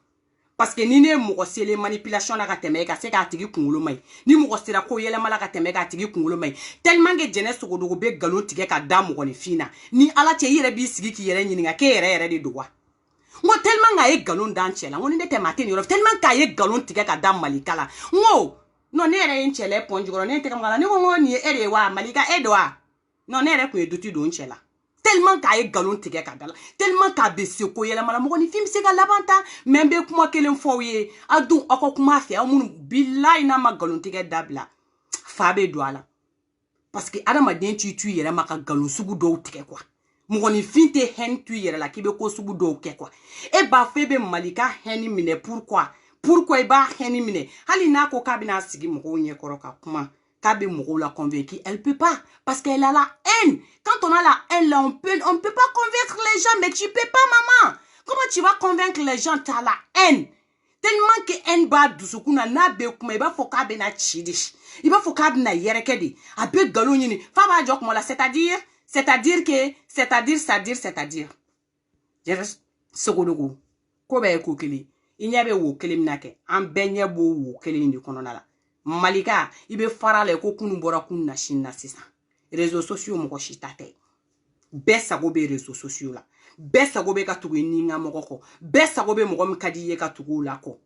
parce que ni ne ye mɔgɔ selen manipulation na ka tɛmɛ e ka se k'a tigi kunkolo ma ɲi ni mɔgɔ sera ko yɛlɛma la ka tɛmɛ k'a tigi kunkolo ma ɲi tellement que Jɛnɛ Sogodogo bɛ galon tigɛ ka da mɔgɔninfin na ni Ala cɛ i yɛrɛ b'i sigi k'i yɛrɛ ɲininka k'e yɛrɛ de don wa n ko tellement k'a ye galon da n cɛ la n ko ni ne tɛ maa tɛ nin yɔrɔ tellement k'a ye galon tigɛ ka da Malika la n ko non ne yɛrɛ ye n cɛ la pɔn jukɔrɔ ne tɛ ka mɔgɔ la ne ko n ko nin ye e de ye wa Malika e don wa non ne yɛrɛ kun ye duti don n cɛ la tellement k'a ye galon tigɛ ka da la tellement k'a bɛ se ko yɛlɛma la mɔgɔninfin bɛ se ka laban ta mais n bɛ kuma kelen fɔ aw ye a dun aw ka kuma fɛ aw minnu bilayi n'a ma galon tigɛ dabila fa bɛ don a la parce que adamaden tu yɛrɛ ma ka galon sugu dɔw tigɛ quoi mɔgɔninfin tɛ hɛn tu yɛrɛ la k'i bɛ ko sugu dɔw kɛ quoi e b'a fɔ e bɛ malika hɛni minɛ pourquoi i b'a hɛni minɛ hali n'a ko k'a bɛna sigi mɔgɔw ɲɛkɔrɔ ka kuma k'a bɛ mɔgɔw la convaincre elle peut pas parce qu'elle a la haine quand on a la haine là on peut pas convaincre les gens mais tu peux pas maman comment tu vas convaincre les gens t'as la haine tellement que haine b'a dusukun n'a bɛ kuma i b'a fɔ k'a bɛna ci de i b'a fɔ k'a bɛna yɛrɛkɛ de a bɛ galon ɲini f'a b'a jɔ kuma la c'est-à-dire sogodogo ko bɛɛ ye ko kelen i ɲɛ bɛ wo kelen min na kɛ an bɛɛ ɲɛ b'o wo kelen de kɔnɔna la malika i bɛ fara la ko kunun bɔra kun na sini na sisan réseaux sociaux mɔgɔ si ta tɛ bɛɛ sago bɛ réseaux sociaux la bɛɛ sago bɛ ka tugu ni ŋa mɔgɔ kɔ bɛɛ sago bɛ mɔgɔ min ka di ye ka tugu la kɔ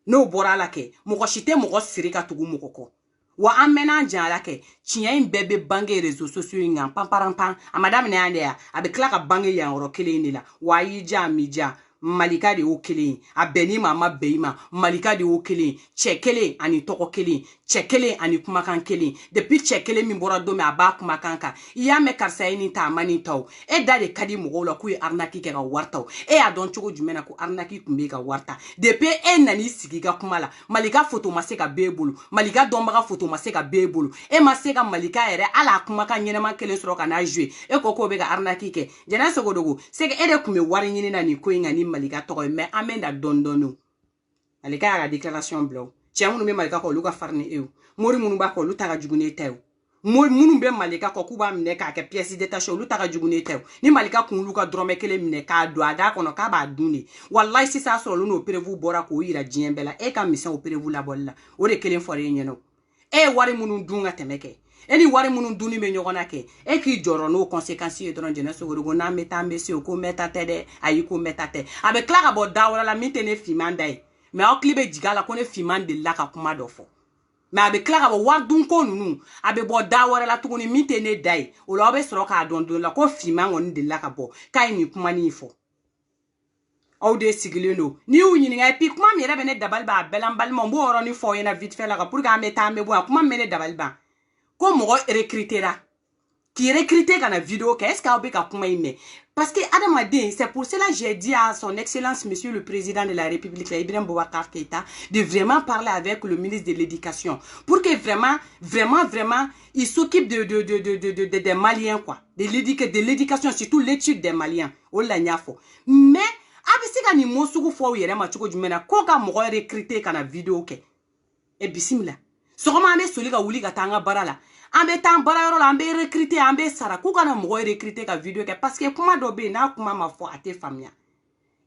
n'o bɔra la kɛ mɔgɔ si tɛ mɔgɔ siri ka tugu mɔgɔ kɔ wa an mɛnna jan ala kɛ tiɲɛ in bɛɛ bɛ bange réseaux sociaux in kan panparanpan a ma daminɛ yan de ya a bɛ tila ka bange yan yɔrɔ kelen de la wa a y'i ja a m'i ja malika de y'o kelen a bɛnni ma a ma bɛn i ma malika de y'o kelen cɛ kelen ani tɔgɔ kelen cɛ kelen ani kumakan kelen depuis cɛ kelen min bɔra don min a b'a kumakan kan i y'a mɛn karisa ye nin ta a ma nin ta o e da de ka di mɔgɔw la k'u ye arnaque kɛ ka wari ta o e y'a dɔn cogo jumɛn na ko arnaque kun b'e ka wari ta depuis e nan'i sigi i ka kuma la malika photo ma se ka b'e bolo malika dɔnbaga photo ma se ka b'e bolo e ma se ka malika yɛrɛ hali a kumakan ɲɛnɛma kelen sɔrɔ ka n'a jouer e ko k'o bɛ ka arnaque kɛ jɛnɛ sogodogo c'est que e de kun bɛ wari ɲini na nin ko in kan ni malika tɔgɔ ye mais an bɛ na dɔɔni malika y'a ka déclaration bila o cɛ minnu bɛ malika kɔ olu ka farin ni e o mori minnu b'a kɔ olu ta ka jugu n'e ta ye o minnu bɛ malika kɔ k'u b'a minɛ k'a kɛ pièce détachée olu ta ka jugu n'e ta ye o ni malika kun olu ka dɔrɔmɛ kelen minɛ k'a don a da kɔnɔ k'a b'a dun de walayi sisan sɔrɔ olu n'o prévu bɔra k'o yira diɲɛ bɛɛ la e ka misɛn o prévu labɔli la o de kelen fɔra e ɲɛna o e ye wari minnu dun ka tɛmɛ kɛ e ni wari minnu dunni bɛ ɲɔgɔn na kɛ e k'i jɔrɔ n'o conséquences ye dɔrɔn jɛnɛ sogodogo n'an bɛ taa an bɛ se o ko n bɛ ta tɛ dɛ ayi ko n bɛ ta tɛ a bɛ tila ka bɔ da wɛrɛ la min tɛ ne finman da ye mais aw kili bɛ jigin a la ko ne finman delila ka kuma dɔ fɔ mais a bɛ tila ka bɔ wari dunko ninnu a bɛ bɔ da wɛrɛ la tuguni min tɛ ne da ye o la aw bɛ sɔrɔ k'a dɔn don la ko finman kɔni delila ka bɔ k'a ye nin kuma nin fɔ aw de sigilen don n'i y'u ɲininka et puis kuma min yɛrɛ bɛ ne dabali ban a bɛɛ la n balima n b'o yɔrɔnin fɔ aw ɲɛna vite fait la ka pour que an bɛ taa an bɛ bɔ yan kuma min bɛ ne dabali ban ko mɔgɔ recrutera k'i recruter ka na vidéo kɛ est-ce que aw bɛ ka kuma in mɛn parce que adamaden c'est pour cela j'ai dit à son excellence monsieur le président de la république Ibrahim Boubacar Keïta de vraiment parler avec le ministre de l'éducation pour que vraiment il s'occupe des Maliens quoi de l'éducation surtout l'étude des Maliens o la ɲ'a fɔ mais a bɛ se ka nin mot sugu fɔ aw yɛrɛ ma cogo jumɛn na ko ka mɔgɔ recruter ka na vidéo kɛ e bisimila sɔgɔma an bɛ soli ka wuli ka taa an ka baara la an bɛ taa baara yɔrɔ la an bɛ recruter an bɛ sara k'u kana mɔgɔ recruter ka vidéo kɛ parce que kuma dɔ bɛ yen n'a kuma ma fɔ a tɛ faamuya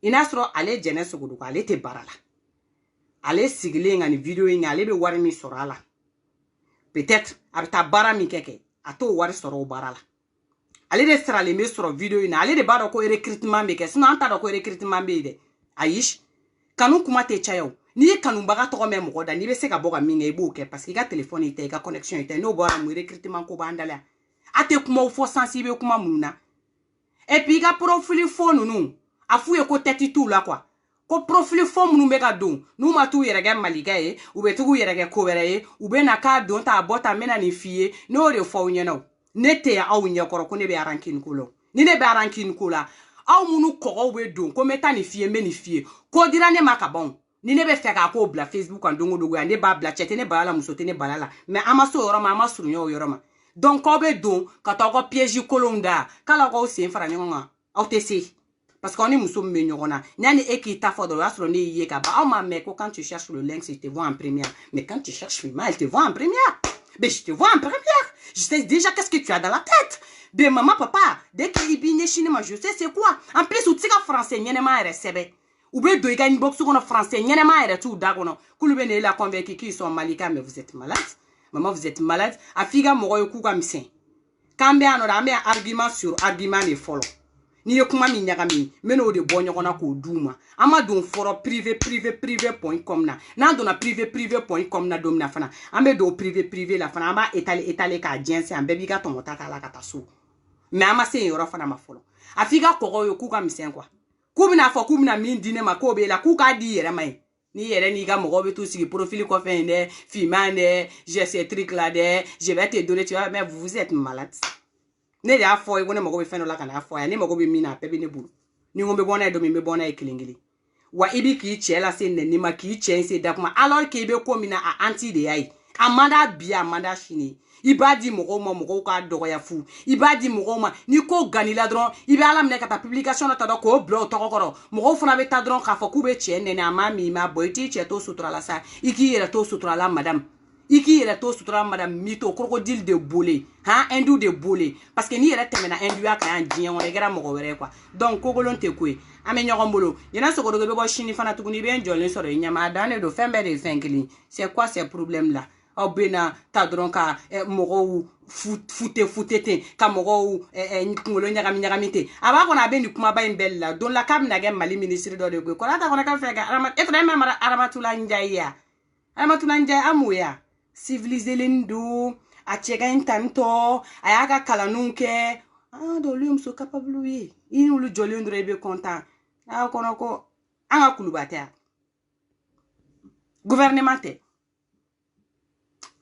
i n'a sɔrɔ ale jɛnɛ sogodogo ale tɛ baara la ale sigilen ka nin vidéo in kɛ ale bɛ wari min sɔrɔ a la peut-être a bɛ taa baara min kɛ a t'o wari sɔrɔ o baara la ale de saralen bɛ sɔrɔ vidéo in na ale de b'a dɔn ko recrutement bɛ kɛ sinon an t'a dɔn ko recrutement bɛ yen dɛ ayi kanu kuma tɛ caya o n'i ye kanubaga tɔgɔ mɛn mɔgɔ da n'i bɛ se ka bɔ ka min kɛ i b'o kɛ parce que i ka téléphone y'i ta i ka connexion y'i ta n'o bɔra mun recrutement ko b'an da la a tɛ kumaw fɔ sans i bɛ kuma mun na et puis i ka profil fo ninnu a f'u ye ko tɛti t'u la quoi ko profil fo minnu bɛ ka don n'u ma t'u yɛrɛ kɛ malika ye u bɛ t'u yɛrɛ kɛ ko wɛrɛ ye u bɛ na k'a don ta a bɔ ta n bɛna nin f'i ye n'o de fɔ aw ɲɛna o ne tɛ aw ɲɛkɔrɔ ko ne bɛ arankini ko la ni ne bɛ arankini ko la aw minnu kɔgɔw bɛ don ko n bɛ taa nin f'i ye n bɛ nin f'i ye ko dira ne ma ka ban ni ne bɛ fɛ k'a ko bila Facebook kan don o don yan ne b'a bila cɛ tɛ ne bala la muso tɛ ne bala la mais an ma se o yɔrɔ ma an ma surunya o yɔrɔ ma donc aw bɛ don ka taa aw ka piège kolonw da k'ala k'aw sen fara ɲɔgɔn kan aw tɛ se parce que aw ni muso min bɛ ɲɔgɔn na yanni e k'i ta fɔ dɔrɔn o y'a sɔrɔ ne y'i ye ka ban aw m'a mɛn ko quand tu cherches le lynx il te voit en première mais quand tu cherches Fima il te voit en première mais je te vois en première je sais déjà qu'est-ce que tu as dans la tête de maman papa dès qu'il b'i ɲɛsin ne ma je sais c'est quoi en plus u tɛ se ka français ɲɛnɛma yɛrɛ sɛbɛn ou bien do i ka inbox kɔnɔ français ɲɛnɛma yɛrɛ t'u da kɔnɔ k'olu bɛ ne la convaincre qu'ils sont malika mais vous êtes malade maman vous êtes malade a f'i ka mɔgɔ ye k'u ka misɛn k'an bɛ yan nɔ an bɛ argument sur argument de fɔlɔ n'i ye kuma min ɲagami n bɛ n'o de bɔ ɲɔgɔn na k'o d'u ma an ma don fɔlɔ privé.com na n'an donna privé.com na don min na fana an bɛ don privé la fana an b'a étaler k'a jɛnsɛn an bɛɛ b'i ka tɔmɔta k'a la ka taa so mais an ma se yen yɔrɔ fana ma fɔlɔ a f'i ka kɔgɔw ye k'u ka misɛn quoi k'u bɛna fɔ k'u bɛna min di ne ma k'o b'e la k'u k'a di i yɛrɛ ma ye Ni yere ni ga mogo be tout sigi profil ko fait ne fimane j'ai ces trucs là de je vais te donner tu vois mais vous êtes malade. Ne de afo e wona mogo be feno la kana afo ya ni mogo be mina pe be ne bulu. Ni ngombe bona do mi be bona e kilingili. Wa ibi ki chela se ne ni ma ki chen se da kuma alors que be ko mina a anti de ai. Amanda bia amanda chini. Iba di mogo mo mogo ka dogo ya fu. Iba di mogo ma ni ko ganila dron iba ala mne kata publication na tado ko blo to kokoro. Mogo funa be ta dron ka fo ku be chen ne na mami ma boyti che to sutra la sa. Iki yere to sutra la madame. Iki yere to sutra madame mito crocodile de bolé. Ha endu de bolé parce que ni yere temena endu aka an dien on egara mogo were kwa. Donc kogolon te kwe. Ame nyogombolo. Yana soko do be bo chini fana tukuni be njole soro nyama dane do fembe de fenkili. C'est quoi ce problème là? Au bena ta dron ka mogo foutete ka mogo ngolo nyagamite aba ko na be ni kuma ba imbella don la kam na ge mali ministre do de ko la ta ko na ka fega aramatula njaya amuya civiliser lindo a chega intanto ayaga kalanunke do lui so capable oui il lu joli ndre be content kono ko anga kulubata gouvernemental.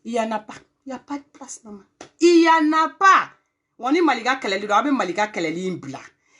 Il y en a pas. Il n'y a pas de place, maman. Il y en a pas. On est malika keleli do abe malika keleli imbla.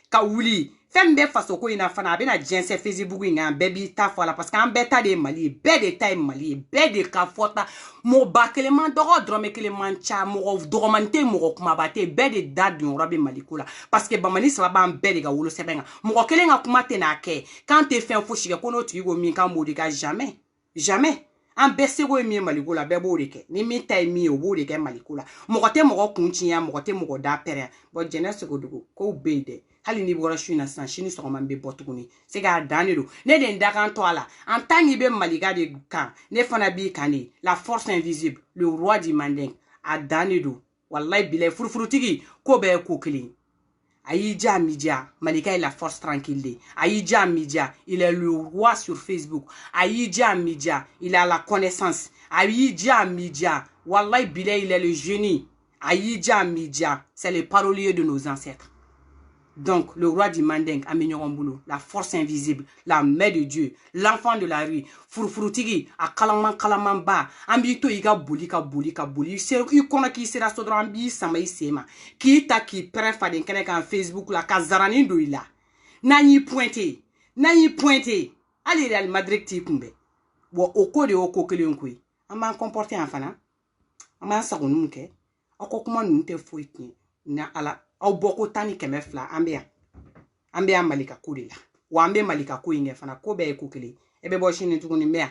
Ka wuli. Fembe faso ko ina fana abe na jense Facebook inga baby ta fola parce qu'en beta de Mali, be de ta Mali, be de ka fota mo bakeleman dogo drome keleman cha mo doromante mo kuma bate be de dad yon robe malikula parce que bamani sala ban be de ga wolo sebenga. Mo kelenga kuma te na ke. Quand te fait un fou chiga kono tu go min kan modiga jamais. Jamais. An besego mi malikula bebo reke ni mi tay mi o bo reke malikula mogote mogo kunchiya mogote mogo da pere bo jeunesse go dugo ko beide hali ni bora shina san shini so man be botuguni se ga daniro ne den dakan to ala en tangi be malika de kan ne fana bi kani la force invisible le roi du manding a daniro wallahi bilay furfurutigi ko be ko kili Aïdja Media, Malika est la force tranquille. Aïdja Media, il est le roi sur Facebook. Aïdja Media, il a la connaissance. Aïdja Media, Wallahi Bilay, il est le génie. Aïdja Media, c'est le parolier de nos ancêtres. Donc, le roi du Manding, Aminyoromboulou, la force invisible, la mère de Dieu, l'enfant de la rue, Furfurutigi, a kalaman ba, ambito iga bouli. Il connaît qui sera sodro ambi samaï sema. Qui ta qui prefa den kene kan Facebook la kazarani do ila. Nani pointé. Allez Real Madrid ti kumbe. Wo oko de oko kele nkui. Ama comporter enfana. Ama sagonum ke. Oko kuma nunte foitni. Na ala au boko tani kemefla ambia malika kulila wa ambe malika kuinge fana ko be kukili ebe bo shine tukuni mea.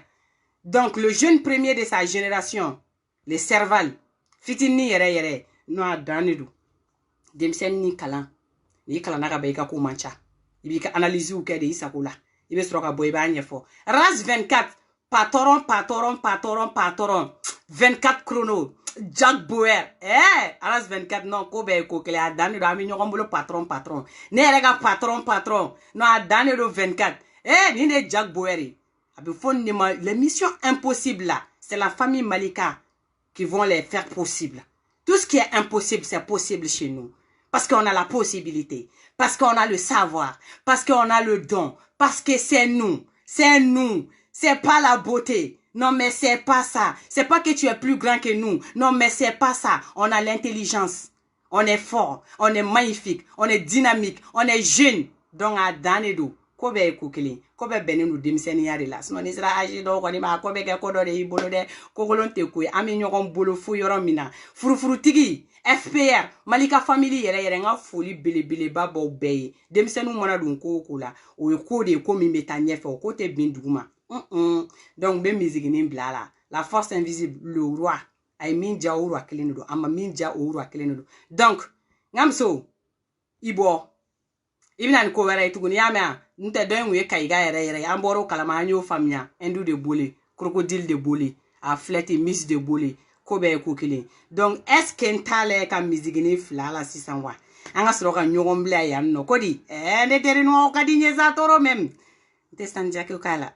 Donc le jeune premier de sa génération, les Serval fitini yere no adanidu demsen ni kala naka be ka ko mancha ibi ka analyse ou ke de isakula ibe stroka boy ba nyefo ras 24 patron 24 chrono Jack Bauer alas 24 non ko be ko kele adani do ami nyogombolo patron ne rega patron no adani do 24 ni ne Jack Bauer abi fon ni ma l'émission impossible là c'est la famille Malika qui vont les faire possible. Tout ce qui est impossible c'est possible chez nous parce qu'on a la possibilité, parce qu'on a le savoir, parce qu'on a le don, parce que c'est nous, c'est pas la beauté. Non, mais c'est pas ça. C'est pas que tu es plus grand que nous. Non, mais c'est pas ça. On a l'intelligence. On est fort. On est magnifique. On est dynamique. On est jeune. Donc, à Danedo, kobe kukili, kobe benenu demiseni ya la. Sinon, ni sera agi do ko ni ma kobe ke kodo de ibolo de kokolon te kuy ami nyogon bolo fu yoro mina. Furufuru tigi FPR Malika family yere nga foli bele babo beye. Demisenu mona dun ko kula. O ko de ko mi meta nyefe o ko te bin duguma. Donc ben musique ni blala la force invisible le roi ay minja o roi kelenido ama minja o roi kelenido. Donc ngamso ibo ibina ni ko wera ituguni yama nte don we kaiga yere amboro kalamanyo famia endu de bolé crocodile de bolé a flette miss de bolé ko be ko kelen. Donc est-ce qu'entale ka musique ni flala 600 wa anga sroka nyogom bla ya no kodi ne tere no kadi nyeza toro même te sanjake kala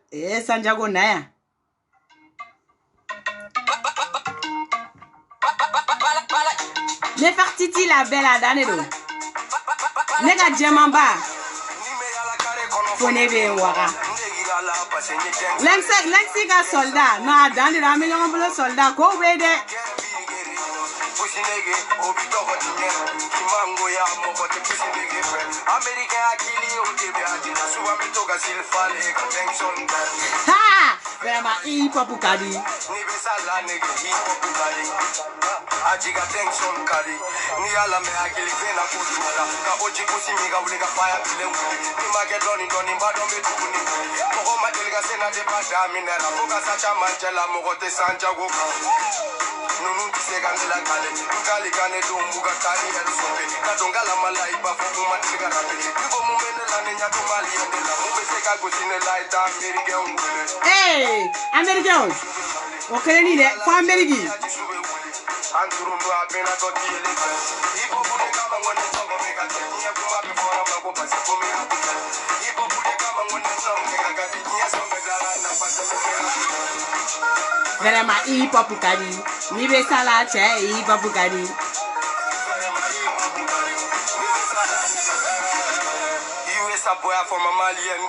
sanjago naya ne partiti la belle adanero nega jamamba fonebe waka Lexi ka soldat. Non, a dan de la mi ɲɔgɔn bolo soldat. Ko be de. Pusinege, obitogo tinye, kimango ya mogote pusinege fe. Amerika akili ojebe adina, suwa mitoga silfale ka tension dan. Ha! Vraiment, hip hop kadi. Nibe sala nege hip hop kadi. Ajiga tension kadi. Ni ala me akili vena kudura. Ka oji pusimiga ulega fire bile nguli. Ni mage doni mbado me tukuni nguli. Mogo mateliga sena de bada minera. Moga sacha manchela mogote sanja goka. Nunu tisega ngila kale. Nkali kane muga tari ya sope. Katongala malai pa fuku mateliga rape. Yugo mumene la nenya tumali endela. Mubeseka gusine laita Amerike ungule. Hey! Amerike on. Okay, ni de. Kwa Amerike. Anturundu apena toti eleke. Ipo bude kama ngone tongo mega tenia kuma before mago pasi kumi akuta. Ipo bude kama ngone tongo mega gatinia songa dala na pasa Vraiment, hip hop kadi. Ni be sala che hip hop kadi. US a boy from a Malian.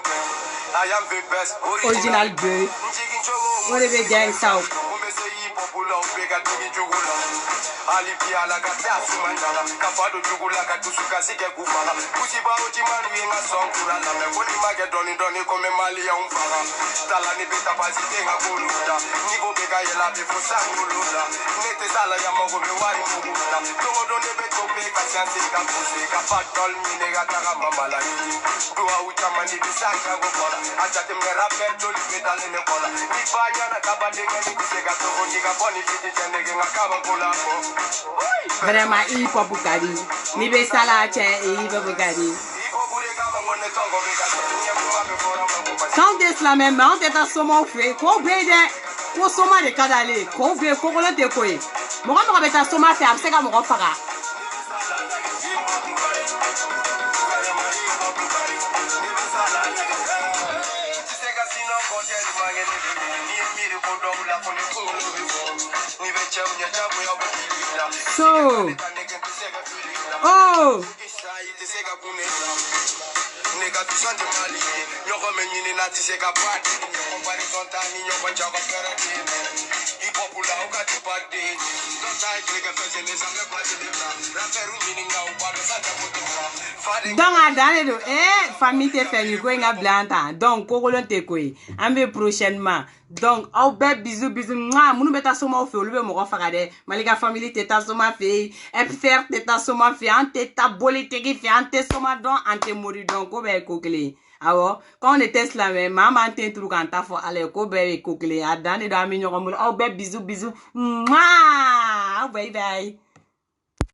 I am the best Original boy. What be gang south. Alipia la gata sumandala kafado jugula katusuka sike kufala kusiba otimanu yenga songula na me boni mage doni kome mali ya umfara tala ni beta pasite nga kuluda nigo bega yela be fosanguluda nete sala ya mogo be wari mugula togo doni beto be ka chance ka puse ka patol mine gata ga mamala ni duwa uchamani bisanga go kola acha temne rapper joli pedale ne kola ni banya na kabadenga ni kusega togo ni ga boni fiti chenege nga kaba kola ko. Vraiment, hip hop kadi. Ni be sala che hip hop kadi. Quand est la même, on est à somo fait. Ko be de. Ko soma de kadale. Ko be ko ko de koy. Mo ko be ta soma fait après ka mo ko faga. So, oh, donc à dans famille te fait du going à blanta donc kokolo te koy ambe prochainement donc au be bisous moi munu beta soma fe olube mo fa gade malika famille te ta soma fe faire te ta soma fe ante ta bolitegi fe ante soma don ante mori donc ko be kokele awo quand on était là mais maman ante truc anta fo ale ko be kokele a dans de ami nyoko mo au be bisous moi bye bye.